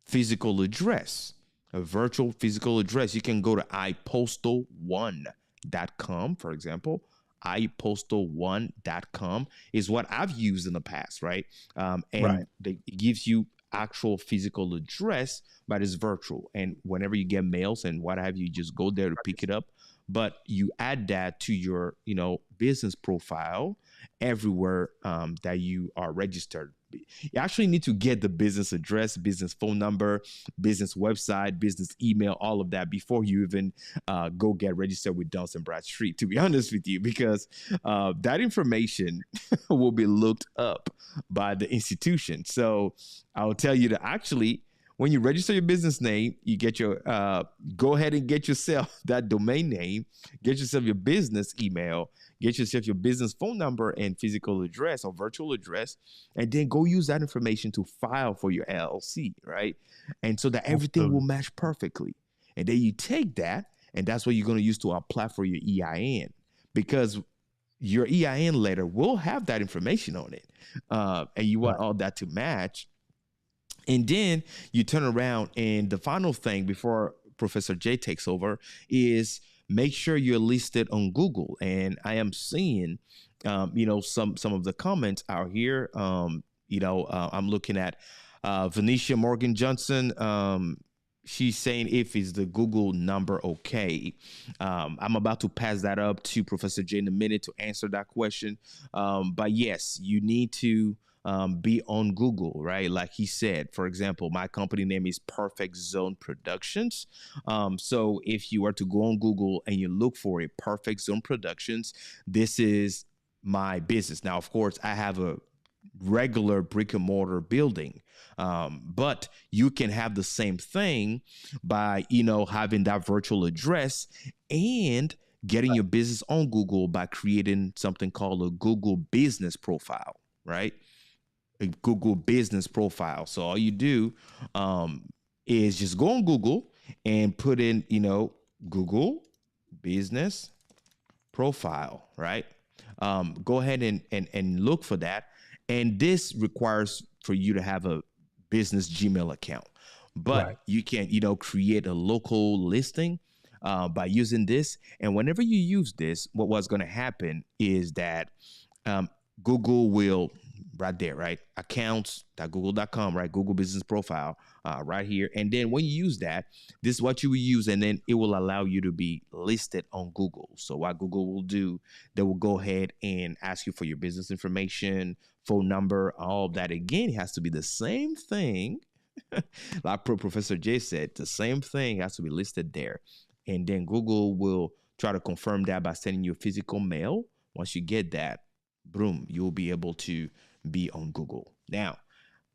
[SPEAKER 9] physical address. A virtual physical address. You can go to ipostal1.com, for example. ipostal1.com is what I've used in the past, right? It gives you actual physical address, but it's virtual. And whenever you get mails and what have you, just go there to pick it up. But you add that to your, business profile everywhere that you are registered. You actually need to get the business address, business phone number, business website, business email, all of that before you even go get registered with Dun & Bradstreet, to be honest with you, because that information will be looked up by the institution. So I'll tell you to actually, when you register your business name, you get your, go ahead and get yourself that domain name, get yourself your business email, get yourself your business phone number and physical address or virtual address, and then go use that information to file for your LLC, right? And so that everything will match perfectly. And then you take that, and that's what you're going to use to apply for your EIN, because your EIN letter will have that information on it. And you want all that to match. And then you turn around, and the final thing before Professor J takes over is make sure you're listed on Google. And I am seeing, some of the comments out here. I'm looking at Venetia Morgan Johnson. She's saying, if is the Google number okay? I'm about to pass that up to Professor J in a minute to answer that question. But yes, you need to be on Google, right? Like he said, for example, my company name is Perfect Zone Productions. So if you were to go on Google and you look for it, Perfect Zone Productions, this is my business. Now, of course, I have a regular brick and mortar building, but you can have the same thing by, having that virtual address and getting your business on Google by creating something called a Google business profile, right? A Google business profile. So all you do is just go on Google and put in, Google business profile, right? Go ahead and look for that. And this requires for you to have a business Gmail account. But you can, create a local listing by using this. And whenever you use this, what's going to happen is that Google will, right there, right? Accounts.google.com, right? Google business profile, right here. And then when you use that, this is what you will use, and then it will allow you to be listed on Google. So what Google will do, they will go ahead and ask you for your business information, phone number, all of that. Again, it has to be the same thing. Like Professor J said, the same thing has to be listed there. And then Google will try to confirm that by sending you a physical mail. Once you get that, boom, you'll be able to be on Google. Now,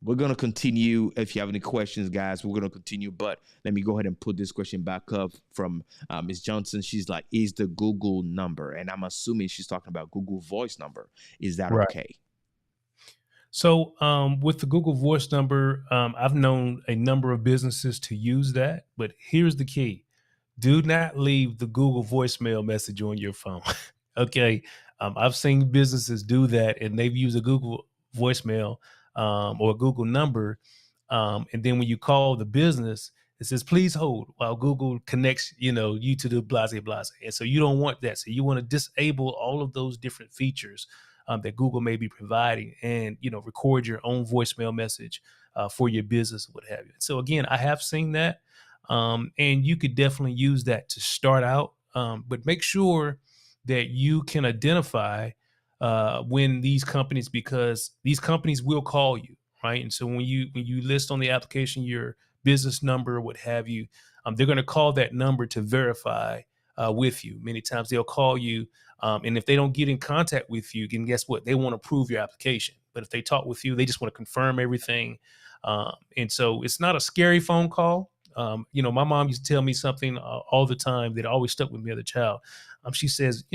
[SPEAKER 9] we're going to continue. If you have any questions, guys, we're going to continue. But let me go ahead and put this question back up from Ms. Johnson. She's like, is the Google number? And I'm assuming she's talking about Google Voice number. Is that okay?
[SPEAKER 10] So with the Google Voice number, I've known a number of businesses to use that. But here's the key. Do not leave the Google voicemail message on your phone. Okay. I've seen businesses do that, and they've used a Google voicemail or a Google number. And then when you call the business, it says, please hold while Google connects, you to the blase blase. And so you don't want that. So you want to disable all of those different features that Google may be providing, and, record your own voicemail message for your business, what have you. So again, I have seen that. And you could definitely use that to start out. But make sure that you can identify when these companies, because these companies will call you, right? And so when you list on the application your business number, what have you, they're going to call that number to verify with you. Many times they'll call you, and if they don't get in contact with you, then guess what? They want to approve your application. But if they talk with you, they just want to confirm everything. And so it's not a scary phone call. My mom used to tell me something all the time that always stuck with me as a child. She says,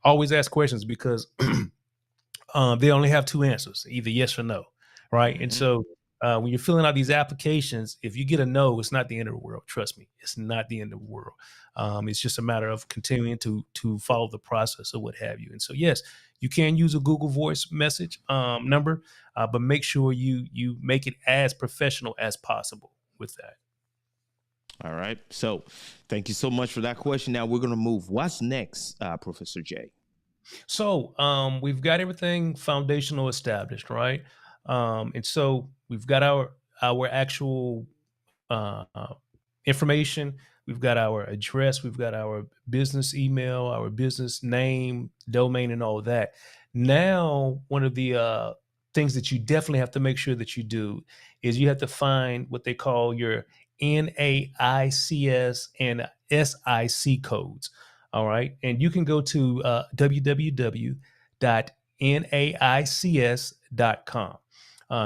[SPEAKER 10] always ask questions, because they only have two answers, either yes or no, right? And so when you're filling out these applications, if you get a no, it's not the end of the world. Trust me, it's not the end of the world. It's just a matter of continuing to follow the process or what have you. And so, yes, you can use a Google Voice message number, but make sure you make it as professional as possible with that.
[SPEAKER 9] All right. So thank you so much for that question. Now we're going to move. What's next, Professor J?
[SPEAKER 10] So we've got everything foundational established, right? And so we've got our actual information. We've got our address. We've got our business email, our business name, domain, and all that. Now, one of the things that you definitely have to make sure that you do is you have to find what they call your NAICS and SIC codes. All right. And you can go to www.naics.com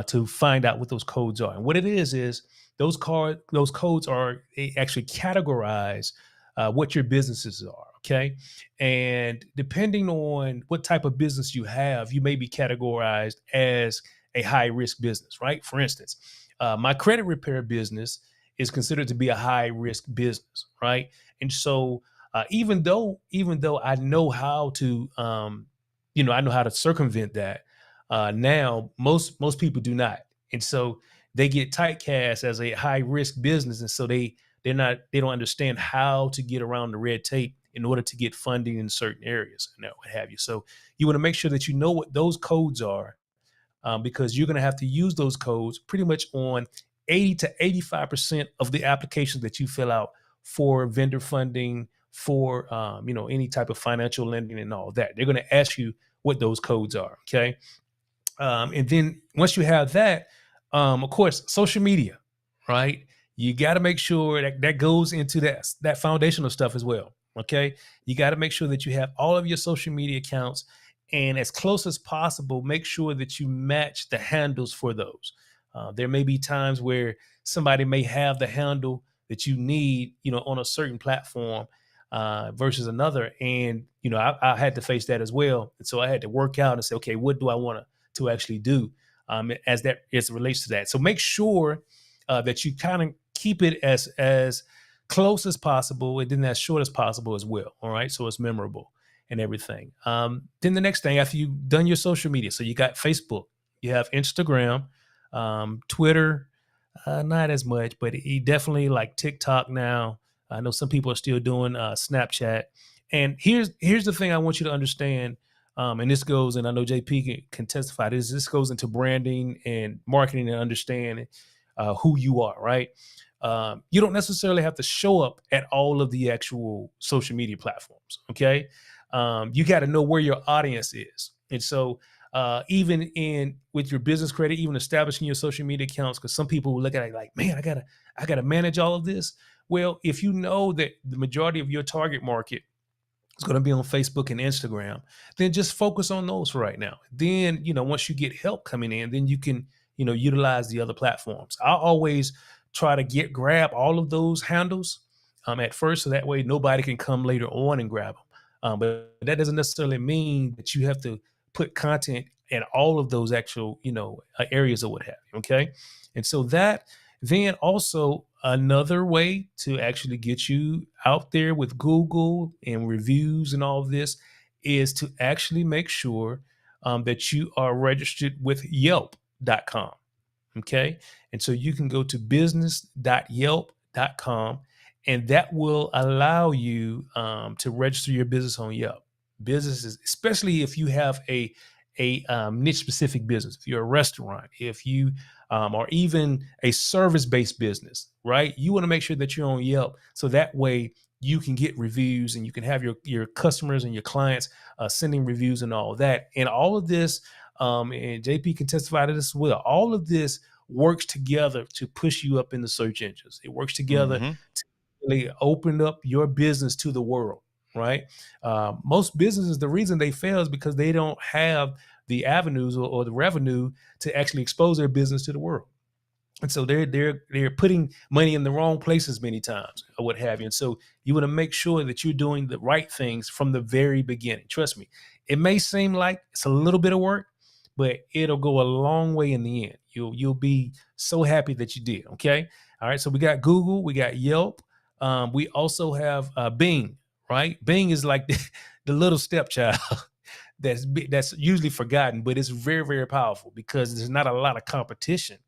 [SPEAKER 10] to find out what those codes are. And what it is those codes are, they actually categorize what your businesses are. Okay. And depending on what type of business you have, you may be categorized as a high risk business, right? For instance, my credit repair business is considered to be a high risk business, right? And so even though I know how to, I know how to circumvent that. Now, most people do not, and so they get typecast as a high risk business, and so they don't understand how to get around the red tape in order to get funding in certain areas and what have you. So you want to make sure that you know what those codes are, because you're going to have to use those codes pretty much on 80 to 85% of the applications that you fill out for vendor funding, for any type of financial lending and all that. They're going to ask you what those codes are. Okay. And then once you have that, of course, social media, right? You got to make sure that goes into that foundational stuff as well. Okay. You got to make sure that you have all of your social media accounts, and as close as possible, make sure that you match the handles for those. There may be times where somebody may have the handle that you need, on a certain platform versus another. And, I had to face that as well. And so I had to work out and say, okay, what do I want to actually do as it relates to that? So make sure that you kind of keep it as close as possible, and then as short as possible as well. All right. So it's memorable and everything. Then the next thing, after you've done your social media, so you got Facebook, you have Instagram, Twitter, not as much, but he definitely like TikTok now. I know some people are still doing Snapchat. And here's the thing I want you to understand. And this goes, and I know JP can testify this goes into branding and marketing and understanding who you are, right? You don't necessarily have to show up at all of the actual social media platforms. Okay. You got to know where your audience is. And so even with your business credit, even establishing your social media accounts, because some people will look at it like, man, I gotta manage all of this. Well, if you know that the majority of your target market is going to be on Facebook and Instagram, then just focus on those for right now. Then, once you get help coming in, then you can, utilize the other platforms. I always try to grab all of those handles at first, so that way nobody can come later on and grab them. But that doesn't necessarily mean that you have to put content in all of those actual, areas or what have you. Okay. And so that then also another way to actually get you out there with Google and reviews and all of this is to actually make sure that you are registered with Yelp.com. Okay. And so you can go to business.yelp.com, and that will allow you to register your business on Yelp. Businesses, especially if you have a niche specific business, if you're a restaurant, if you are even a service based business, right? You want to make sure that you're on Yelp, so that way you can get reviews and you can have your customers and your clients sending reviews and all of that. And all of this, and JP can testify to this as well, all of this works together to push you up in the search engines. It works together
[SPEAKER 9] Mm-hmm.
[SPEAKER 10] to really open up your business to the world, right? Most businesses, the reason they fail is because they don't have the avenues or the revenue to actually expose their business to the world. And so they're putting money in the wrong places many times or what have you. And so you want to make sure that you're doing the right things from the very beginning. Trust me, it may seem like it's a little bit of work, but it'll go a long way in the end. You'll be so happy that you did. Okay. All right. So we got Google, we got Yelp. We also have Bing, right? Bing is like the little stepchild that's usually forgotten, but it's very, very powerful because there's not a lot of competition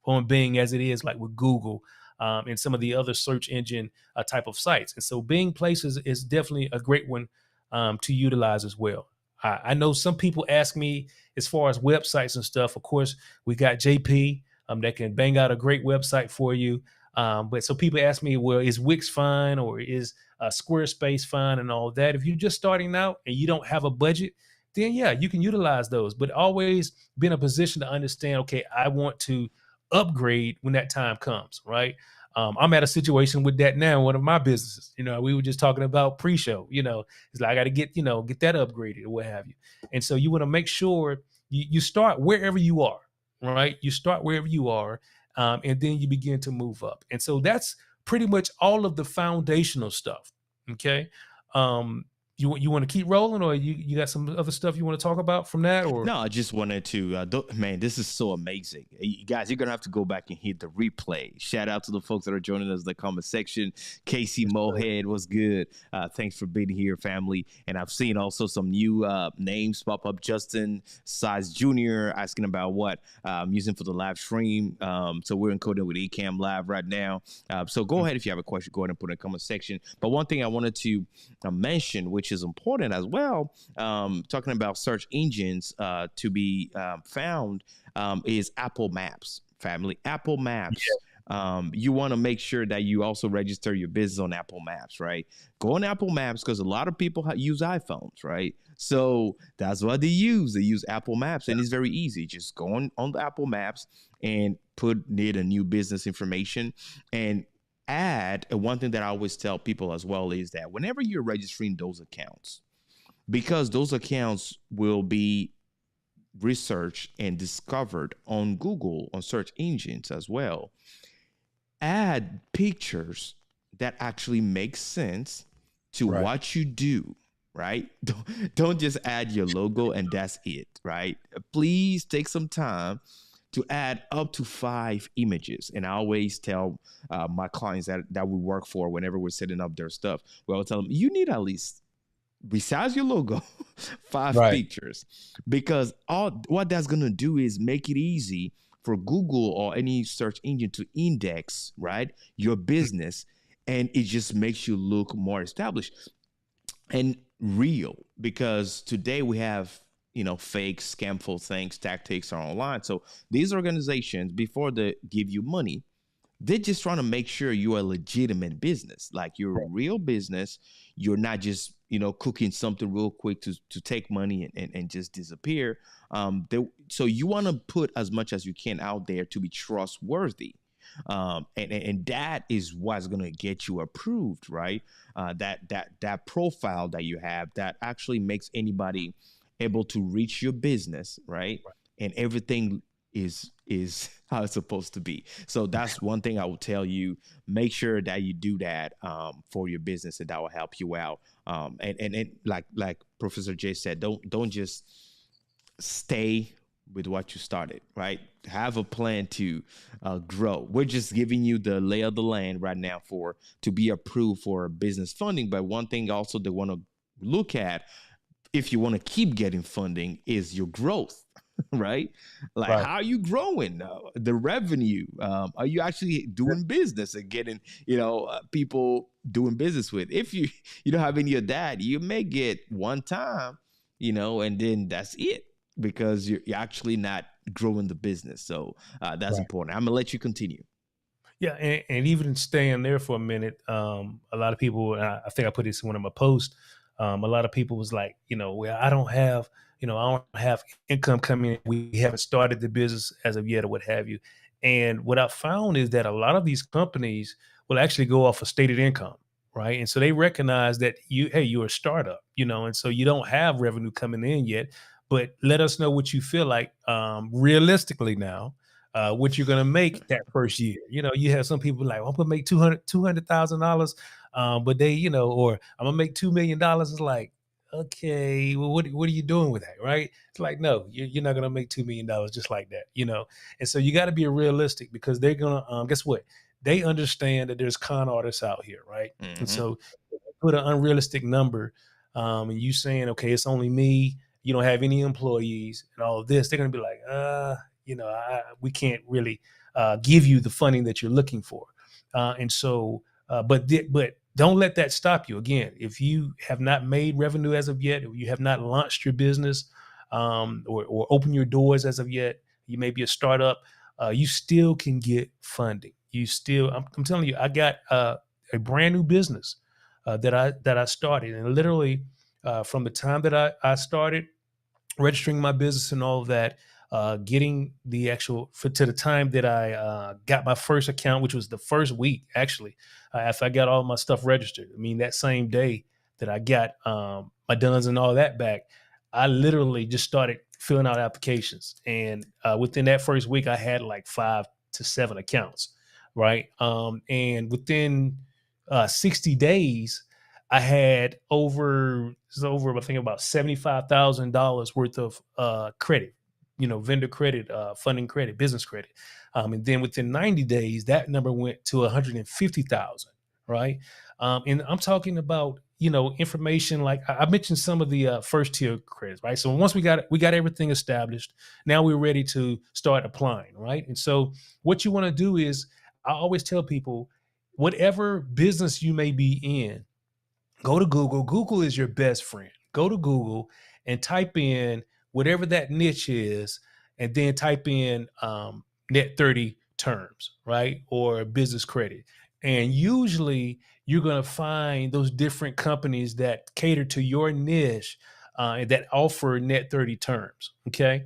[SPEAKER 10] on Bing as it is like with Google and some of the other search engine type of sites. And so Bing Places is definitely a great one to utilize as well. I know some people ask me as far as websites and stuff. Of course, we got JP that can bang out a great website for you. But so people ask me, well, is Wix fine or is Squarespace fine and all that? If you're just starting out and you don't have a budget, then yeah, you can utilize those. But always be in a position to understand, okay, I want to upgrade when that time comes, right? I'm at a situation with that now in one of my businesses. We were just talking about pre-show. It's like I got to get that upgraded or what have you. And so you want to make sure you start wherever you are, right? You start wherever you are, and then you begin to move up. And so that's pretty much all of the foundational stuff. Okay. You want to keep rolling, or you got some other stuff you want to talk about from that? Or
[SPEAKER 9] No, I just wanted to, man, this is so amazing. You guys, you're going to have to go back and hit the replay. Shout out to the folks that are joining us in the comment section. Casey Mohead was good. Thanks for being here, family. And I've seen also some new names pop up. Justin Size Jr. asking about what I'm using for the live stream. So we're encoding with Ecamm Live right now. So go ahead if you have a question, go ahead and put it in the comment section. But one thing I wanted to mention, which is important as well, talking about search engines to be found, is Apple Maps, family. Apple Maps. Yeah. You want to make sure that you also register your business on Apple Maps, right? Go on Apple Maps because a lot of people use iPhones, right? So that's what they use. They use Apple Maps, and it's very easy. Just go on the Apple Maps and put in a new business information and add. One thing that I always tell people as well is that whenever you're registering those accounts, because those accounts will be researched and discovered on Google, on search engines as well, add pictures that actually make sense to what you do, right? Don't just add your logo and that's it, right? Please take some time to add up to 5 images. And I always tell my clients that we work for, whenever we're setting up their stuff, we always tell them, you need at least, besides your logo, 5 pictures, because what that's going to do is make it easy for Google or any search engine to index, right, your business. And it just makes you look more established and real, because today we have, fake, scamful things, tactics are online. So these organizations, before they give you money, they're just trying to make sure you're a legitimate business, like you're a real business. You're not just, cooking something real quick to take money and just disappear. So you want to put as much as you can out there to be trustworthy. And that is what's going to get you approved, right? That profile that you have that actually makes anybody able to reach your business, right? And everything is how it's supposed to be. So that's one thing I will tell you. Make sure that you do that for your business, and that will help you out. And like Professor Jay said, don't just stay with what you started, right? Have a plan to grow. We're just giving you the lay of the land right now to be approved for business funding. But one thing also they want to look at if you want to keep getting funding, is your growth, right? Like, how are you growing? The revenue? Are you actually doing business and getting, people doing business with? If you don't have any of that, you may get one time, and then that's it, because you're actually not growing the business. So that's important. I'm gonna let you continue.
[SPEAKER 10] Yeah, and even staying there for a minute, a lot of people, and I think I put this in one of my posts. A lot of people was like, well, I don't have income coming in. We haven't started the business as of yet, or what have you. And what I found is that a lot of these companies will actually go off of stated income, right? And so they recognize that you're a startup, and so you don't have revenue coming in yet. But let us know what you feel like realistically now, what you're going to make that first year. You have some people like, well, I'm going to make $200,000, but they, or I'm going to make $2 million. It's like, okay, well, what are you doing with that, right? It's like, no, you're not going to make $2 million just like that, And so you got to be realistic, because they're going to, guess what? They understand that there's con artists out here, right? And so put an unrealistic number, and you saying, okay, it's only me, you don't have any employees and all of this, they're going to be like, we can't really give you the funding that you're looking for. And so, but don't let that stop you. Again, if you have not made revenue as of yet, or you have not launched your business, or open your doors as of yet, you may be a startup, you still can get funding. I'm telling you, I got a brand new business that I started, and literally from the time that I started registering my business and all of that, getting the to the time that I got my first account, which was the first week, actually, after I got all my stuff registered. I mean, that same day that I got my duns and all that back, I literally just started filling out applications. And within that first week, I had like 5 to 7 accounts, right? And within 60 days, I had over I think about $75,000 worth of credit, vendor credit, funding credit, business credit. And then within 90 days, that number went to 150,000, right? And I'm talking about, information like I mentioned some of the first tier credits, right? So once we got everything established, now we're ready to start applying, right? And so what you want to do is, I always tell people, whatever business you may be in, go to Google. Google is your best friend. Go to Google and type in whatever that niche is, and then type in net 30 terms, right? Or business credit. And usually you're going to find those different companies that cater to your niche and that offer net 30 terms. Okay.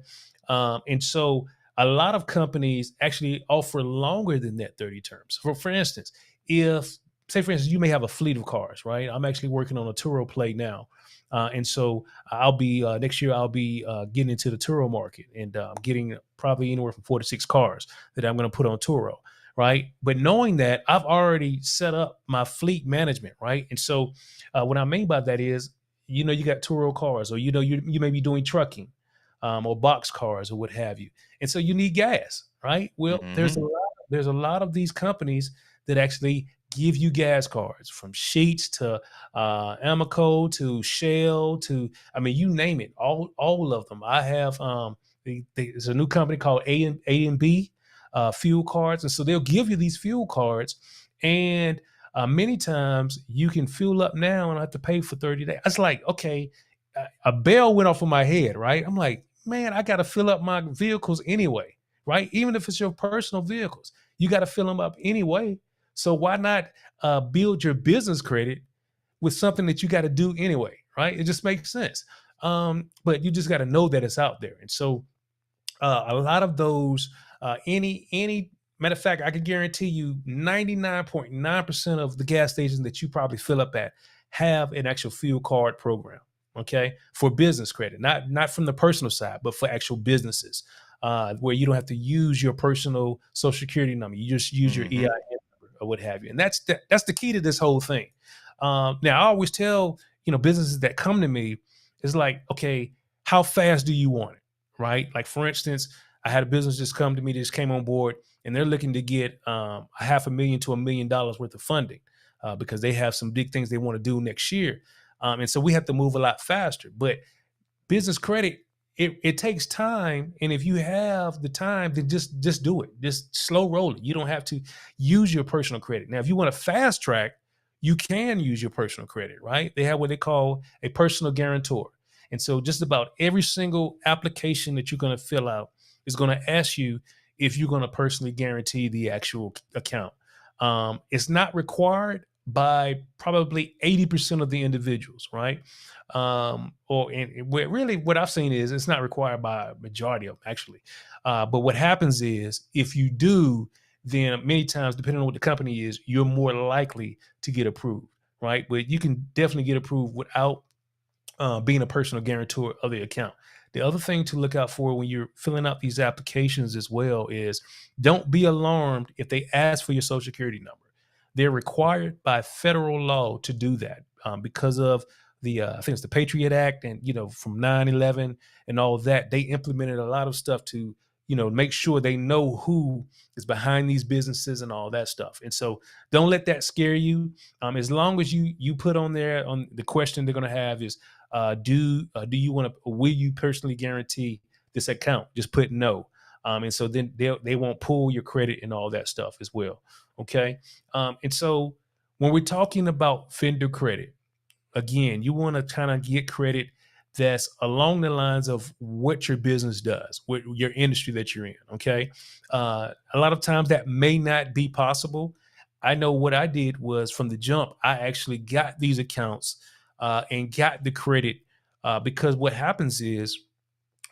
[SPEAKER 10] And so a lot of companies actually offer longer than net 30 terms. For instance, say for instance, you may have a fleet of cars, right? I'm actually working on a Turo plate now. And so I'll be next year, I'll be getting into the Turo market and getting probably anywhere from 4 to 6 cars that I'm going to put on Turo, right? But knowing that, I've already set up my fleet management, right? And so what I mean by that is, you got Turo cars, or, you may be doing trucking or box cars or what have you. And so you need gas, right? Well, there's a lot of these companies that actually give you gas cards, from Sheets to Amoco to Shell to, I mean, you name it, all of them. I have there's a new company called A&B fuel cards, and so they'll give you these fuel cards, and many times you can fuel up now and have to pay for 30 days. It's like, okay, a bell went off of my head, right? I'm like, man, I got to fill up my vehicles anyway, right? Even if it's your personal vehicles, you got to fill them up anyway. So why not build your business credit with something that you got to do anyway, right? It just makes sense. But you just got to know that it's out there. And so a lot of those, any matter of fact, I can guarantee you 99.9% of the gas stations that you probably fill up at have an actual fuel card program, okay, for business credit, not from the personal side, but for actual businesses, where you don't have to use your personal social security number. You just use your EIN number or what have you. And that's the key to this whole thing. Now, I always tell, businesses that come to me, it's like, okay, how fast do you want it? Right? Like, for instance, I had a business just come to me, just came on board, and they're looking to get $500,000 to $1 million worth of funding because they have some big things they want to do next year. And so we have to move a lot faster. But business credit, it takes time. And if you have the time, then just do it. Just slow roll it. You don't have to use your personal credit. Now, if you want to fast track, you can use your personal credit, right? They have what they call a personal guarantor. And so just about every single application that you're going to fill out is going to ask you if you're going to personally guarantee the actual account. It's not required by probably 80% of the individuals, right? Really what I've seen is it's not required by a majority of them, actually. But what happens is if you do, then many times, depending on what the company is, you're more likely to get approved, right? But you can definitely get approved without being a personal guarantor of the account. The other thing to look out for when you're filling out these applications as well is don't be alarmed if they ask for your social security number. They're required by federal law to do that because of the I think it's the Patriot Act, and from 9/11 and all that. They implemented a lot of stuff to make sure they know who is behind these businesses and all that stuff. And so don't let that scare you. As long as you put on there, on the question they're going to have is do you want to, will you personally guarantee this account? Just put no. And so then they won't pull your credit and all that stuff as well. Okay. And so when we're talking about vendor credit, again, you want to kind of get credit that's along the lines of what your business does, what your industry that you're in. Okay. A lot of times that may not be possible. I know what I did was from the jump, I actually got these accounts and got the credit because what happens is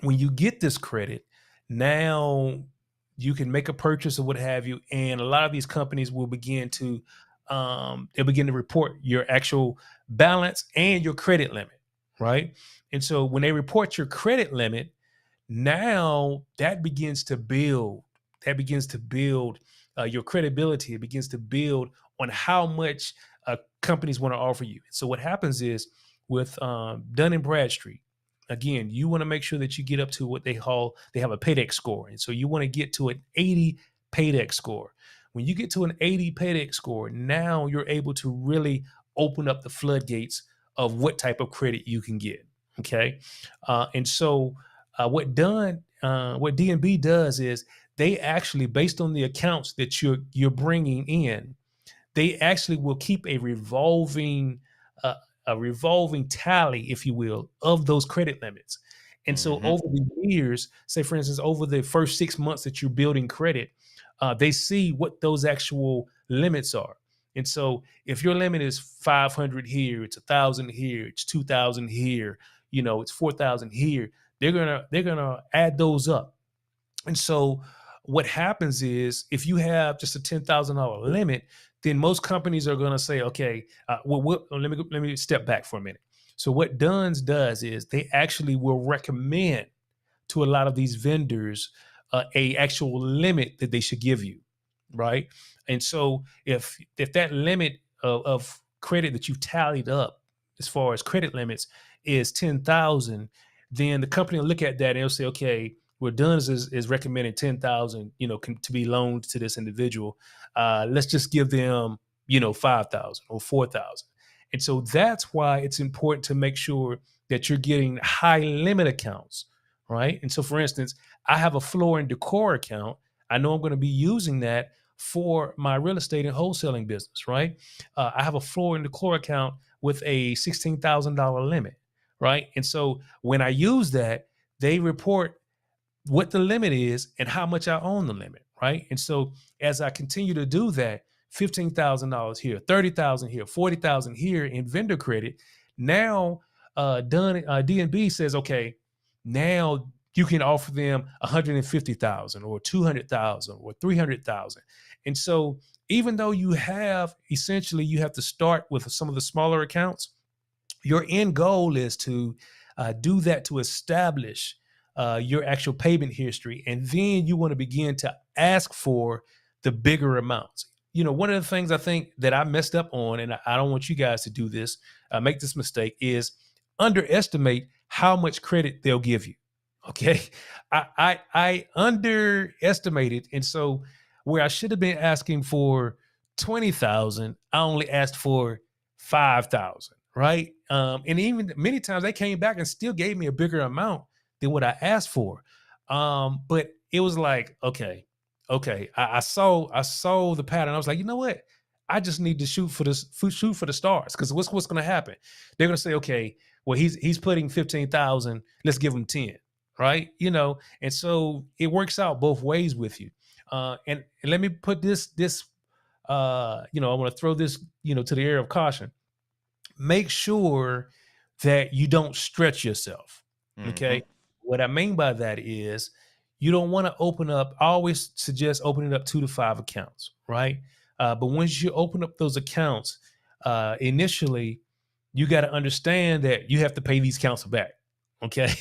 [SPEAKER 10] when you get this credit, now you can make a purchase or what have you, and a lot of these companies will begin to they'll begin to report your actual balance and your credit limit, right? And so when they report your credit limit, now that begins to build. That begins to build your credibility. It begins to build on how much companies want to offer you. So what happens is with Dun and Bradstreet, again, you want to make sure that you get up to what they have a Paydex score. And so you want to get to an 80 Paydex score. When you get to an 80 Paydex score, now you're able to really open up the floodgates of what type of credit you can get. Okay. And so what DNB does is they actually, based on the accounts that you're bringing in, they actually will keep a revolving tally, if you will, of those credit limits. And so over the years, say for instance, over the first 6 months that you're building credit, they see what those actual limits are. And so if your limit is 500 here, it's 1,000 here, it's 2,000 here, it's 4,000 here, they're gonna add those up. And so what happens is if you have just a $10,000 limit, then most companies are going to say, okay, let me step back for a minute. So what Duns does is they actually will recommend to a lot of these vendors a actual limit that they should give you, right? And so if that limit of credit that you've tallied up as far as credit limits is 10,000, then the company will look at that and they'll say, okay, well, Duns is recommending 10,000, to be loaned to this individual. Let's just give them, 5,000 or 4,000. And so that's why it's important to make sure that you're getting high limit accounts, right? And so, for instance, I have a floor and decor account. I know I'm going to be using that for my real estate and wholesaling business, right? I have a floor and decor account with a $16,000 limit, right? And so when I use that, they report what the limit is and how much I own the limit, right? And so as I continue to do that, $15,000 here, 30,000 here, 40,000 here in vendor credit, now DNB says, okay, now you can offer them 150,000 or 200,000 or 300,000. And so even though you have to start with some of the smaller accounts, your end goal is to do that to establish your actual payment history. And then you want to begin to ask for the bigger amounts. One of the things I think that I messed up on, and I don't want you guys to do this, make this mistake, is underestimate how much credit they'll give you. Okay. I underestimated. And so where I should have been asking for 20,000, I only asked for 5,000. Right. And even many times they came back and still gave me a bigger amount than what I asked for. But it was like, okay, I saw the pattern. I was like, you know what? I just need to shoot for the stars, because what's going to happen? They're going to say, okay, well he's putting 15,000. Let's give him 10, right? And so it works out both ways with you. And let me put this I want to throw this to the area of caution. Make sure that you don't stretch yourself. Okay. What I mean by that is you don't want to open up. I always suggest opening up 2 to 5 accounts, right? But once you open up those accounts, initially, you got to understand that you have to pay these accounts back. Okay.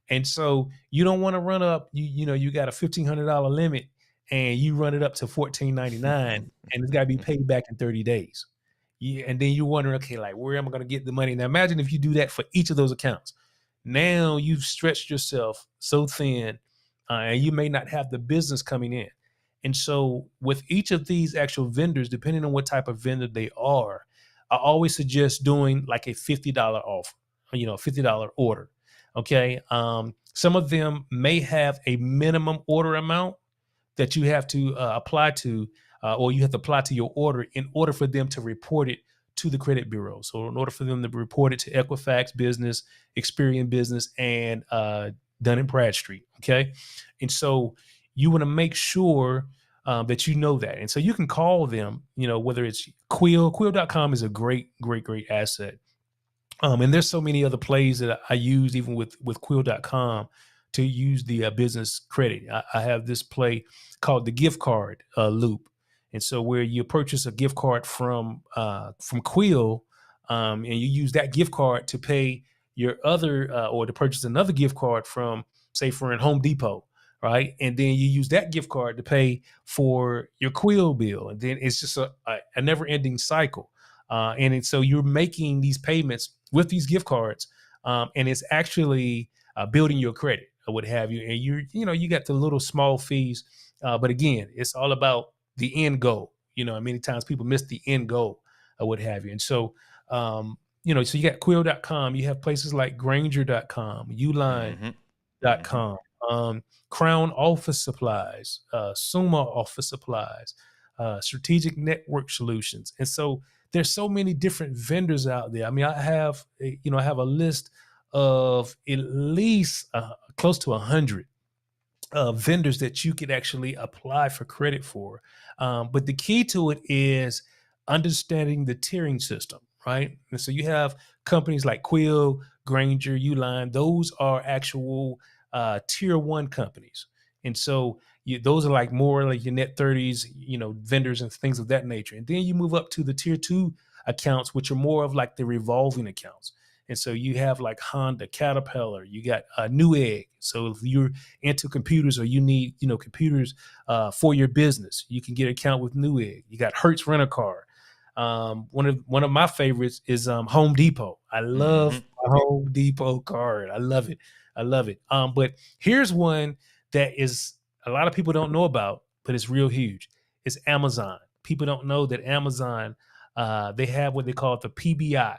[SPEAKER 10] And so you don't want to run up, you got a $1,500 limit and you run it up to $1,499 and it's got to be paid back in 30 days. Yeah, and then you're wondering, okay, like, where am I going to get the money? Now, imagine if you do that for each of those accounts. Now you've stretched yourself so thin, and you may not have the business coming in. And so, with each of these actual vendors, depending on what type of vendor they are, I always suggest doing like a $50 off, $50 order. Okay. Some of them may have a minimum order amount that you have to apply to, or you have to apply to your order in order for them to report it to the credit bureau. So in order for them to report it to Equifax Business, Experian Business, and Dun & Bradstreet, okay? And so you want to make sure that you know that. And so you can call them, whether it's Quill.com is a great asset. And there's so many other plays that I use even with Quill.com to use the business credit. I have this play called the gift card loop. And so where you purchase a gift card from Quill, and you use that gift card to pay your other or to purchase another gift card from, say, for Home Depot, right? And then you use that gift card to pay for your Quill bill. And then it's just a never ending cycle. So you're making these payments with these gift cards, and it's actually building your credit or what have you. And you got the little small fees. But again, it's all about the end goal. Many times people miss the end goal or what have you. And so, so you got Quill.com, you have places like Granger.com, Uline.com, Crown Office Supplies, Summa Office Supplies, Strategic Network Solutions. And so there's so many different vendors out there. I mean, I have a list of at least close to 100 vendors that you could actually apply for credit for. But the key to it is understanding the tiering system, right? And so you have companies like Quill, Granger, Uline. Those are actual tier 1 companies. And so those are like more like your net 30s, vendors and things of that nature. And then you move up to the tier 2 accounts, which are more of like the revolving accounts. And so you have like Honda, Caterpillar, you got Newegg. So if you're into computers or you need, computers for your business, you can get an account with Newegg. You got Hertz Rent-A-Car. One of my favorites is Home Depot. I love my Home Depot card. I love it. But here's one that is a lot of people don't know about, but it's real huge. It's Amazon. People don't know that Amazon, they have what they call the PBI,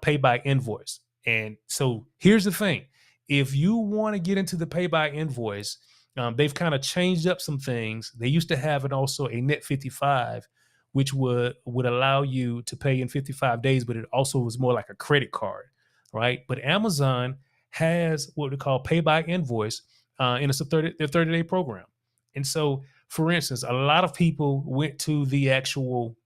[SPEAKER 10] pay by invoice. And so here's the thing. If you want to get into the pay by invoice, they've kind of changed up some things. They used to have it also a net 55, which would allow you to pay in 55 days, but it also was more like a credit card, right? But Amazon has what we call pay by invoice, and it's their 30-day program. And so, for instance, a lot of people went to the actual,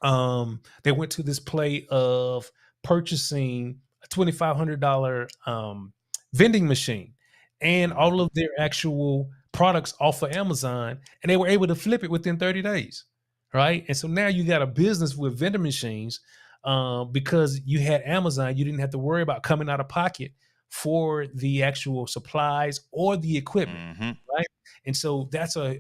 [SPEAKER 10] they went to this play of purchasing a $2,500 vending machine and all of their actual products off of Amazon, and they were able to flip it within 30 days, right? And so now you got a business with vending machines because you had Amazon. You didn't have to worry about coming out of pocket for the actual supplies or the equipment, right? And so that's a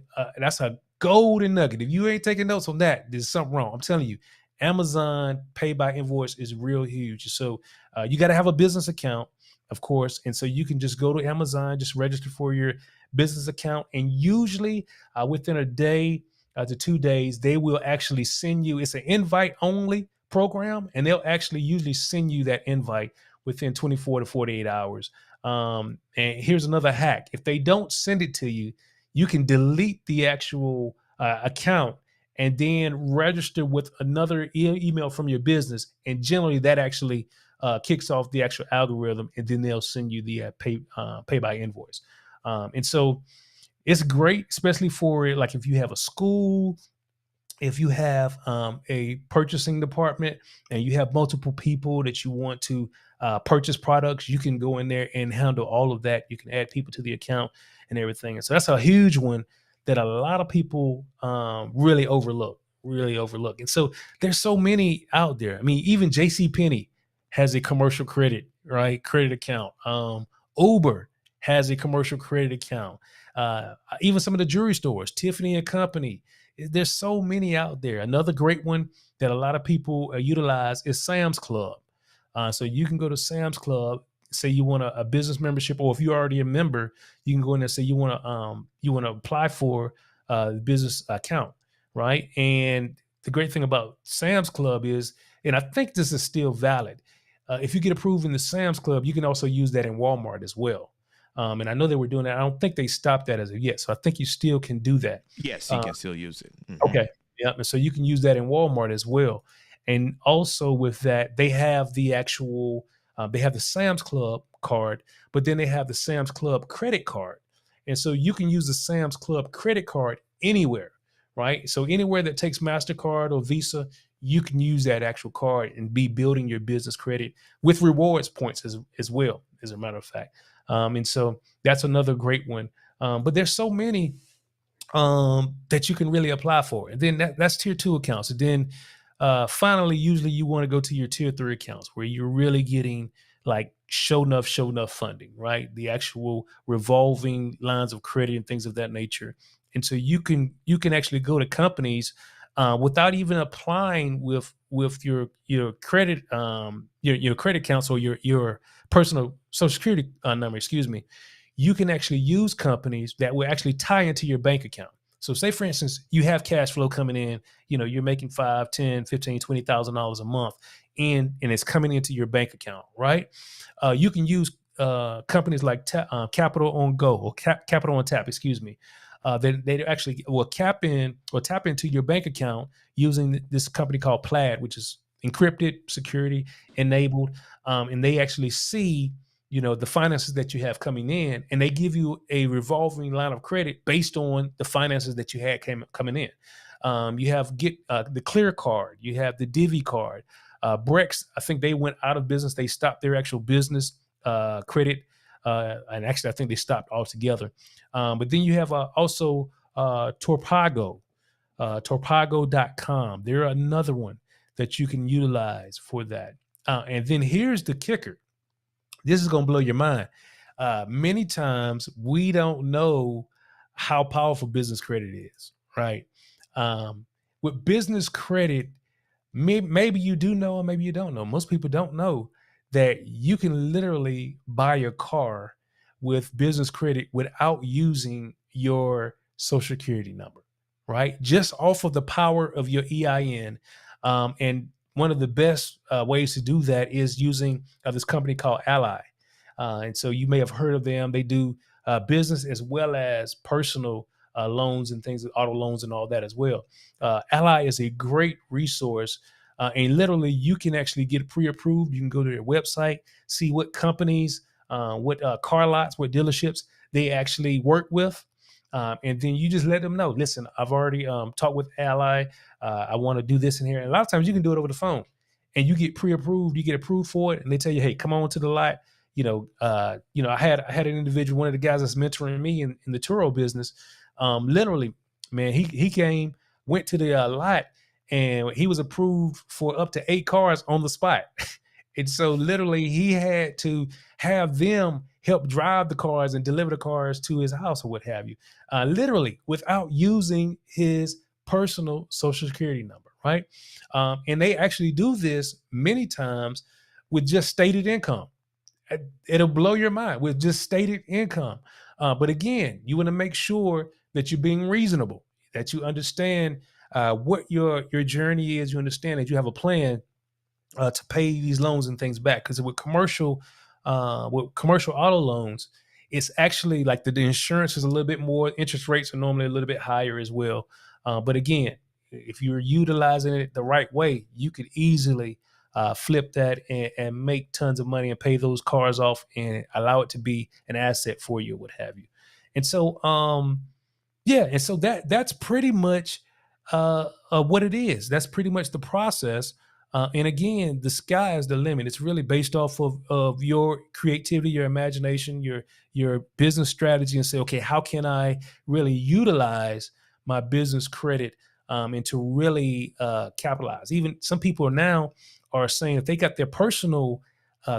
[SPEAKER 10] golden nugget. If you ain't taking notes on that, there's something wrong. I'm telling you, Amazon pay by invoice is real huge. So you got to have a business account, of course. And so you can just go to Amazon, just register for your business account. And usually within a day to 2 days, they will actually send you, it's an invite only program, and they'll actually usually send you that invite within 24 to 48 hours. And here's another hack. If they don't send it to you, you can delete the actual account and then register with another email from your business. And generally that actually kicks off the actual algorithm, and then they'll send you the pay by invoice. And so it's great, especially for like if you have a school, if you have a purchasing department and you have multiple people that you want to purchase products, you can go in there and handle all of that. You can add people to the account and everything. And so that's a huge one that a lot of people really overlook, really overlook. And so there's so many out there. I mean, even JC Penney has a commercial credit, right? Credit account. Uber has a commercial credit account. Even some of the jewelry stores, Tiffany and Company. There's so many out there. Another great one that a lot of people utilize is Sam's Club. So you can go to Sam's Club, say you want a business membership, or if you're already a member, you can go in and say you want to apply for a business account, right? And the great thing about Sam's Club is, and I think this is still valid, if you get approved in the Sam's Club, you can also use that in Walmart as well. And I know they were doing that. I don't think they stopped that as of yet. So I think you still can do that.
[SPEAKER 9] Yes, you can still use it.
[SPEAKER 10] Okay. Yeah. And so you can use that in Walmart as well. And also with that, they have the actual, they have the Sam's Club card, but then they have the Sam's Club credit card. And so you can use the Sam's Club credit card anywhere, right? So anywhere that takes MasterCard or Visa, you can use that actual card and be building your business credit with rewards points as well, as a matter of fact. And so that's another great one. But there's so many that you can really apply for. And then that's tier 2 accounts. And then finally, usually you want to go to your tier 3 accounts where you're really getting like show enough funding, right? The actual revolving lines of credit and things of that nature. And so you can actually go to companies without even applying with your credit your credit accounts or your personal social security number, excuse me. You can actually use companies that will actually tie into your bank account. So say for instance, you have cash flow coming in, you're making $5, $10, $15, $20,000 a month and it's coming into your bank account, right? You can use companies like Capital on Go or Capital on Tap, excuse me. They actually will tap into your bank account using this company called Plaid, which is encrypted, security enabled, and they actually see the finances that you have coming in, and they give you a revolving line of credit based on the finances that you had coming in. You have the Clear card, you have the Divvy card. Brex, I think they went out of business. They stopped their actual business credit, and actually I think they stopped altogether. But then you have also Torpago, Torpago.com. They're another one that you can utilize for that. And then here's the kicker. This is going to blow your mind. Many times we don't know how powerful business credit is, right? With business credit, maybe you do know, or maybe you don't know. Most people don't know that you can literally buy your car with business credit without using your social security number, right? Just off of the power of your EIN. And one of the best ways to do that is using this company called Ally. And so you may have heard of them. They do business as well as personal loans and things, auto loans and all that as well. Ally is a great resource. And literally you can actually get pre-approved. You can go to their website, see what companies, what car lots, what dealerships they actually work with. And then you just let them know, listen, I've already talked with Ally. I want to do this in here. And a lot of times you can do it over the phone and you get pre-approved, you get approved for it. And they tell you, hey, come on to the lot. I had an individual, one of the guys that's mentoring me in the Turo business. Literally, man, he came, went to the lot, and he was approved for up to 8 cars on the spot. And so literally he had to have them help drive the cars and deliver the cars to his house or what have you, literally without using his personal social security number, right? And they actually do this many times with just stated income. It'll blow your mind with just stated income. But again, you want to make sure that you're being reasonable, that you understand what your journey is. You understand that you have a plan to pay these loans and things back. Because with commercial auto loans, it's actually like the insurance is a little bit more. Interest rates are normally a little bit higher as well. But again, if you're utilizing it the right way, you could easily flip that and make tons of money and pay those cars off and allow it to be an asset for you, or what have you. And so, yeah, and so that's pretty much what it is. That's pretty much the process. And again, the sky is the limit. It's really based off of your creativity, your imagination, your business strategy, and say, okay, how can I really utilize my business credit and to really capitalize? Even some people now are saying if they got their personal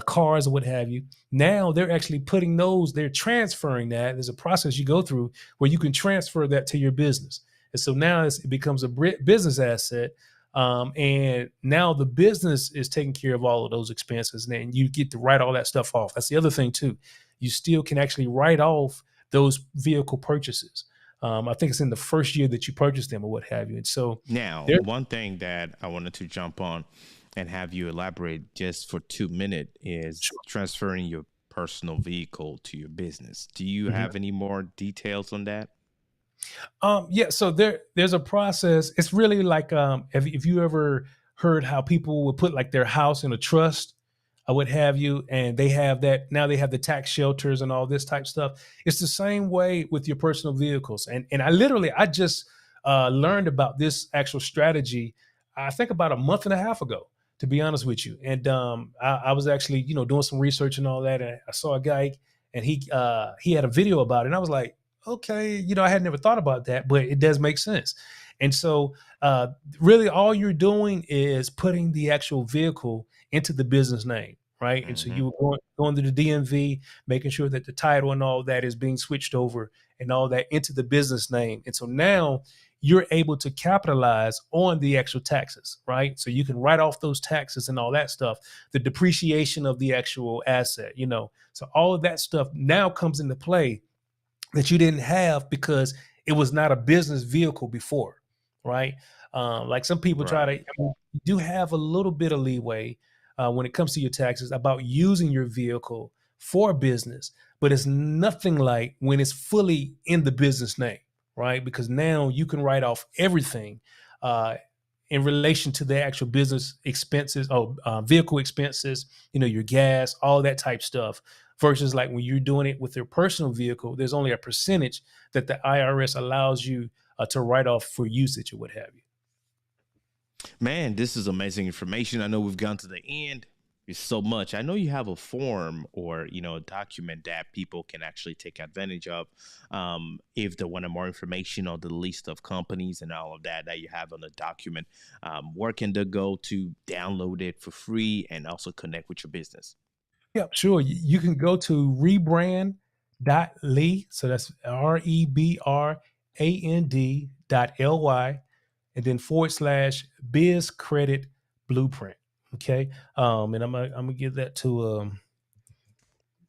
[SPEAKER 10] cars or what have you, now they're actually putting those, they're transferring that. There's a process you go through where you can transfer that to your business. And so now it becomes a business asset. And now the business is taking care of all of those expenses, and then you get to write all that stuff off. That's the other thing too. You still can actually write off those vehicle purchases. I think it's in the first year that you purchase them or what have you. And so
[SPEAKER 9] Now,
[SPEAKER 10] there,
[SPEAKER 9] one thing that I wanted to jump on and have you elaborate just for 2 minutes is
[SPEAKER 10] sure.
[SPEAKER 9] transferring your personal vehicle to your business. Do you
[SPEAKER 10] Mhm.
[SPEAKER 9] have any more details on that?
[SPEAKER 10] Yeah, so there's a process. It's really like if you ever heard how people would put like their house in a trust or what have you, and they have that now they have the tax shelters and all this type stuff. It's the same way with your personal vehicles. And I just learned about this actual strategy, I think about a month and a half ago, to be honest with you. And I was actually, doing some research and all that, and I saw a guy and he had a video about it, and I was like, okay, I had never thought about that, but it does make sense. And so, uh, really, all you're doing is putting the actual vehicle into the business name, right? And so
[SPEAKER 9] Mm-hmm.
[SPEAKER 10] you going to the DMV, making sure that the title and all that is being switched over and all that into the business name. And so now you're able to capitalize on the actual taxes, right? So you can write off those taxes and all that stuff, the depreciation of the actual asset. So all of that stuff now comes into play that you didn't have because it was not a business vehicle before, right? Like some people try to,
[SPEAKER 9] Right.
[SPEAKER 10] you do have a little bit of leeway when it comes to your taxes about using your vehicle for business, but it's nothing like when it's fully in the business name, right? Because now you can write off everything in relation to the actual business expenses or vehicle expenses, your gas, all that type stuff versus like when you're doing it with your personal vehicle, there's only a percentage that the IRS allows you to write off for usage or what have you.
[SPEAKER 9] Man, this is amazing information. I know we've gone to the end. It's so much. I know you have a form or a document that people can actually take advantage of if they wanted more information on the list of companies and all of that you have on the document. Where can they go to download it for free and also connect with your business?
[SPEAKER 10] Yeah, sure. You can go to rebrand.ly. So that's rebrand.ly and then / biz credit blueprint. Okay. And I'm gonna give that to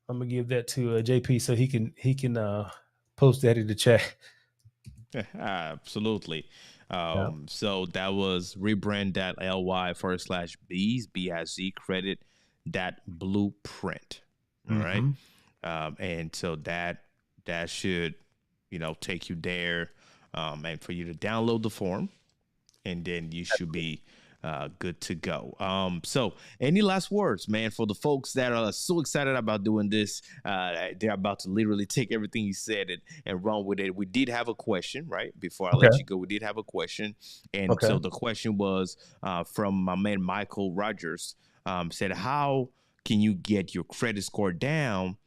[SPEAKER 10] JP so he can post that in the chat.
[SPEAKER 9] Absolutely.
[SPEAKER 10] Yeah.
[SPEAKER 9] So that was rebrand.ly / bees, B-I-Z credit that blueprint. All right.
[SPEAKER 10] Hmm.
[SPEAKER 9] And so that should, take you there. And for you to download the form, and then you should be good to go. So any last words, man, for the folks that are so excited about doing this? They're about to literally take everything you said and run with it. We did have a question, right? Before I
[SPEAKER 10] Okay.
[SPEAKER 9] let you go, we did have a question. And
[SPEAKER 10] Okay.
[SPEAKER 9] so the question was from my man, Michael Rogers, said, how can you get your credit score down?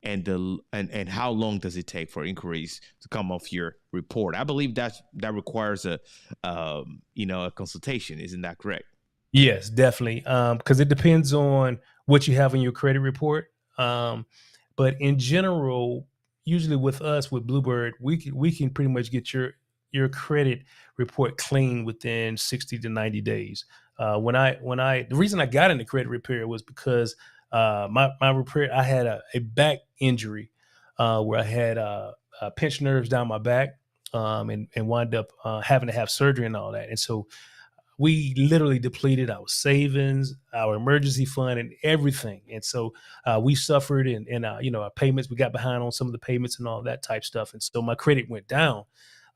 [SPEAKER 9] And how long does it take for inquiries to come off your report? I believe that requires a consultation. Isn't that correct?
[SPEAKER 10] Yes, definitely. Because it depends on what you have in your credit report. But in general, usually with us with Bluebird, we can pretty much get your credit report clean within 60 to 90 days. When I the reason I got into credit repair was because my repair, I had a back injury where I had pinched nerves down my back and wound up having to have surgery and all that. And so we literally depleted our savings, our emergency fund, and everything. And so we suffered in our payments. We got behind on some of the payments and all that type stuff. And so my credit went down.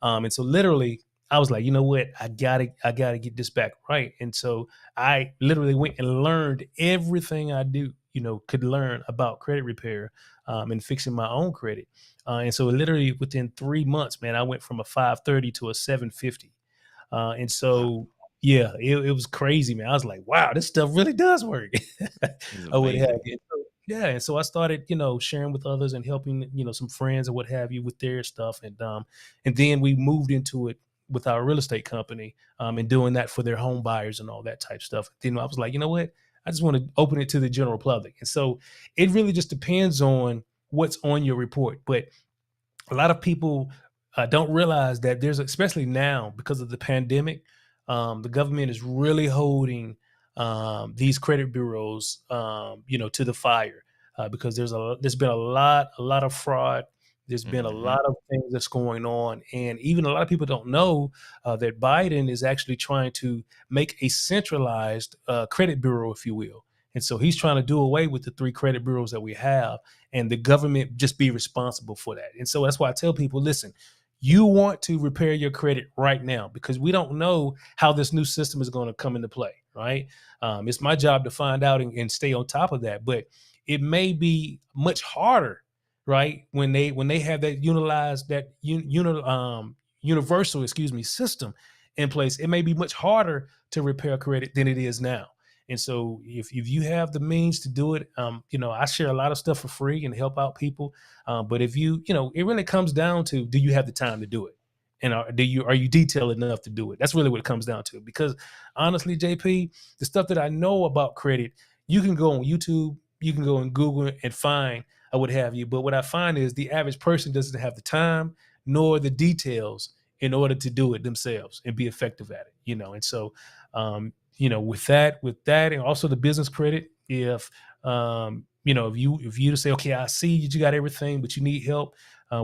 [SPEAKER 10] And so literally, I was like, you know what, I gotta get this back right. And so I literally went and learned everything I do, could learn about credit repair and fixing my own credit. And so literally within 3 months, man, I went from a 530 to a 750. And so, yeah, it was crazy, man. I was like, wow, this stuff really does work.
[SPEAKER 9] It's
[SPEAKER 10] Or what have
[SPEAKER 9] amazing.
[SPEAKER 10] you. So, yeah, and so I started, sharing with others and helping, some friends and what have you with their stuff, and then we moved into it with our real estate company, and doing that for their home buyers and all that type stuff. Then I was like, you know what, I just want to open it to the general public, and so it really just depends on what's on your report, but a lot of people don't realize that there's, especially now because of the pandemic, the government is really holding these credit bureaus, to the fire, because there's been a lot of fraud. There's been a
[SPEAKER 9] Hmm.
[SPEAKER 10] lot of things that's going on, and even a lot of people don't know that Biden is actually trying to make a centralized credit bureau, if you will. And so he's trying to do away with the three credit bureaus that we have, and the government just be responsible for that. And so that's why I tell people, listen, you want to repair your credit right now, because we don't know how this new system is going to come into play, right? It's my job to find out and stay on top of that, but it may be much harder, right? When they have that universal, system in place, it may be much harder to repair credit than it is now. And so if you have the means to do it, I share a lot of stuff for free and help out people. But if it really comes down to, do you have the time to do it? And are you detailed enough to do it? That's really what it comes down to. Because honestly, JP, the stuff that I know about credit, you can go on YouTube, you can go on Google and find what have you. But what I find is the average person doesn't have the time nor the details in order to do it themselves and be effective at it. And so with that, and also the business credit, if you to say, okay, I see you got everything, but you need help,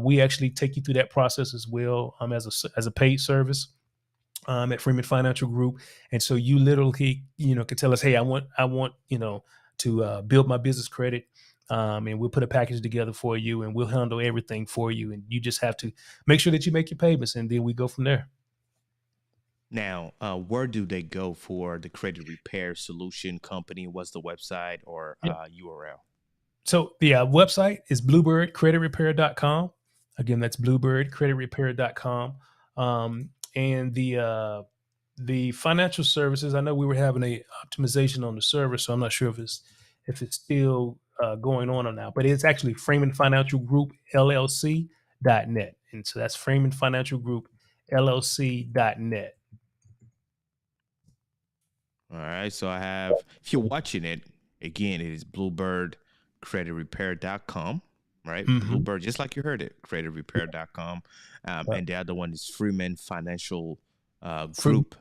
[SPEAKER 10] we actually take you through that process as well, as a paid service, at Freeman Financial Group. And so you literally, can tell us, hey, I want to build my business credit. And we'll put a package together for you, and we'll handle everything for you. And you just have to make sure that you make your payments, and then we go from there.
[SPEAKER 9] Now, where do they go for the credit repair solution company? What's the website or URL?
[SPEAKER 10] So the website is bluebirdcreditrepair.com. Again, that's bluebirdcreditrepair.com. And the financial services, I know we were having a optimization on the server, so I'm not sure if it's still going on or not, but it's actually Freeman Financial Group LLC.net. And so that's Freeman Financial Group LLC.net.
[SPEAKER 9] All right. So I have, if you're watching it, again, it is bluebirdcreditrepair.com, right?
[SPEAKER 10] Mm-hmm.
[SPEAKER 9] Bluebird, just like you heard it, creditrepair.com. And the other one is Freeman Financial
[SPEAKER 10] Freeman
[SPEAKER 9] Group,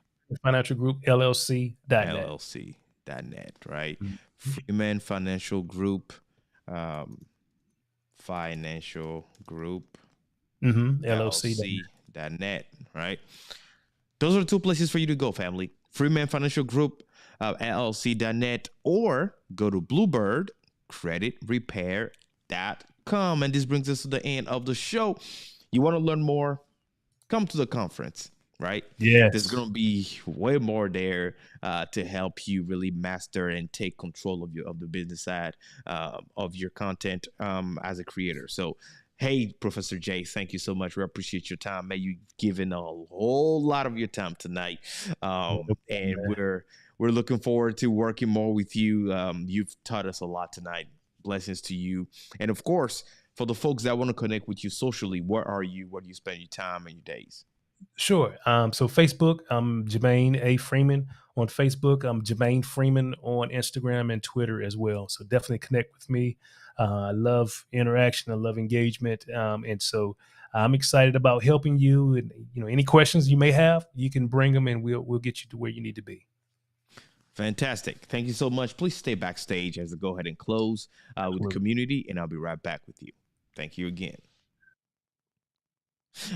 [SPEAKER 10] Financial Group LLC.net.
[SPEAKER 9] LLC.net, right?
[SPEAKER 10] Mhm.
[SPEAKER 9] Freeman Financial Group, um, Financial Group,
[SPEAKER 10] Mm-hmm. LLC.net.
[SPEAKER 9] LLC.net, right? Those are the two places for you to go, family. Freeman Financial Group, LLC.net, or go to bluebirdcreditrepair.com. And this brings us to the end of the show. You want to learn more? Come to the conference, right? There's
[SPEAKER 10] Yes.
[SPEAKER 9] going to be way more there to help you really master and take control of the business side of your content as a creator. So, hey, Professor Jay, thank you so much. We appreciate your time. May you given a whole lot of your time tonight, and we're looking forward to working more with you. You've taught us a lot tonight. Blessings to you, and of course, for the folks that want to connect with you socially, where are you? Where do you spend your time and your days?
[SPEAKER 10] Sure. So Facebook, I'm Jermaine A. Freeman on Facebook. I'm Jermaine Freeman on Instagram and Twitter as well. So definitely connect with me. I love interaction. I love engagement. And so I'm excited about helping you. And any questions you may have, you can bring them, and we'll get you to where you need to be.
[SPEAKER 9] Fantastic. Thank you so much. Please stay backstage as I go ahead and close with the community, and I'll be right back with you. Thank you again.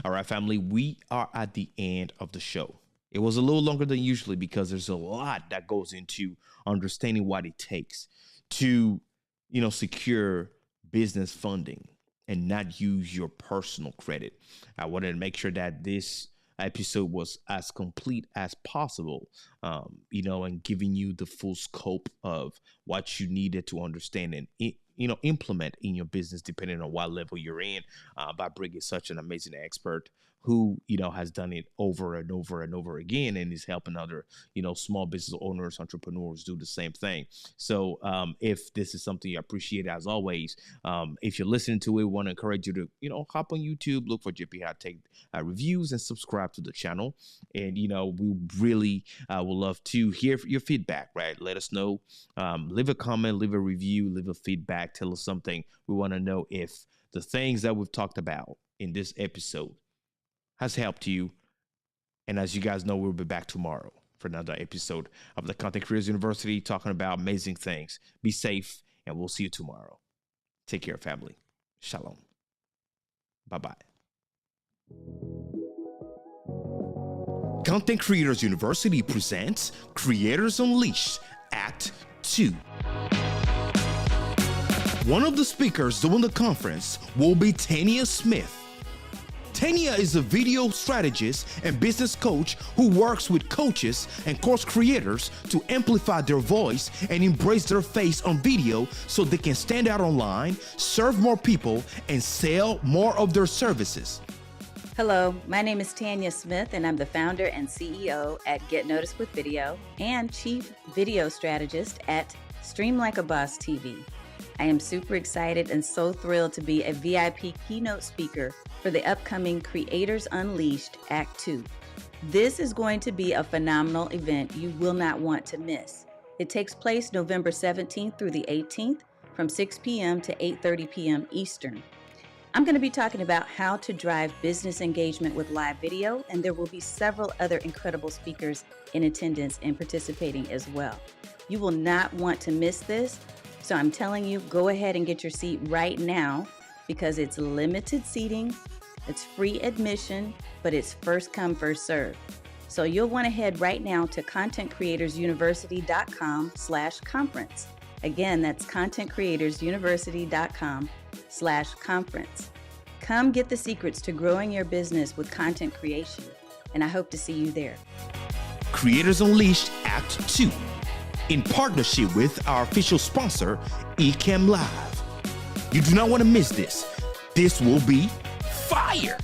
[SPEAKER 9] All right, family, we are at the end of the show. It was a little longer than usually because there's a lot that goes into understanding what it takes to, secure business funding and not use your personal credit. I wanted to make sure that this episode was as complete as possible, and giving you the full scope of what you needed to understand and implement in your business, depending on what level you're in, by bringing such an amazing expert who, has done it over and over and over again and is helping other, small business owners, entrepreneurs do the same thing. So if this is something you appreciate, as always, if you're listening to it, want to encourage you to, hop on YouTube, look for JP Hightek reviews and subscribe to the channel. And, we really would love to hear your feedback, right? Let us know, leave a comment, leave a review, leave a feedback, tell us something. We want to know if the things that we've talked about in this episode has helped you. And as you guys know, we'll be back tomorrow for another episode of the Content Creators University, talking about amazing things. Be safe, and we'll see you tomorrow. Take care, family. Shalom. Bye-bye. Content Creators University presents Creators Unleashed Act 2. One of the speakers during the conference will be Tanya Smith. Tanya is a video strategist and business coach who works with coaches and course creators to amplify their voice and embrace their face on video so they can stand out online, serve more people, and sell more of their services.
[SPEAKER 2] Hello, my name is Tanya Smith, and I'm the founder and CEO at Get Noticed with Video and Chief Video Strategist at Stream Like a Boss TV. I am super excited and so thrilled to be a VIP keynote speaker for the upcoming Creators Unleashed Act 2. This is going to be a phenomenal event you will not want to miss. It takes place November 17th through the 18th from 6 p.m. to 8:30 p.m. Eastern. I'm going to be talking about how to drive business engagement with live video, and there will be several other incredible speakers in attendance and participating as well. You will not want to miss this. So I'm telling you, go ahead and get your seat right now because it's limited seating, it's free admission, but it's first come, first serve. So you'll want to head right now to contentcreatorsuniversity.com/conference. Again, that's contentcreatorsuniversity.com/conference. Come get the secrets to growing your business with content creation, and I hope to see you there.
[SPEAKER 1] Creators Unleashed Act 2. In partnership with our official sponsor, Ecamm Live. You do not want to miss this. This will be fire.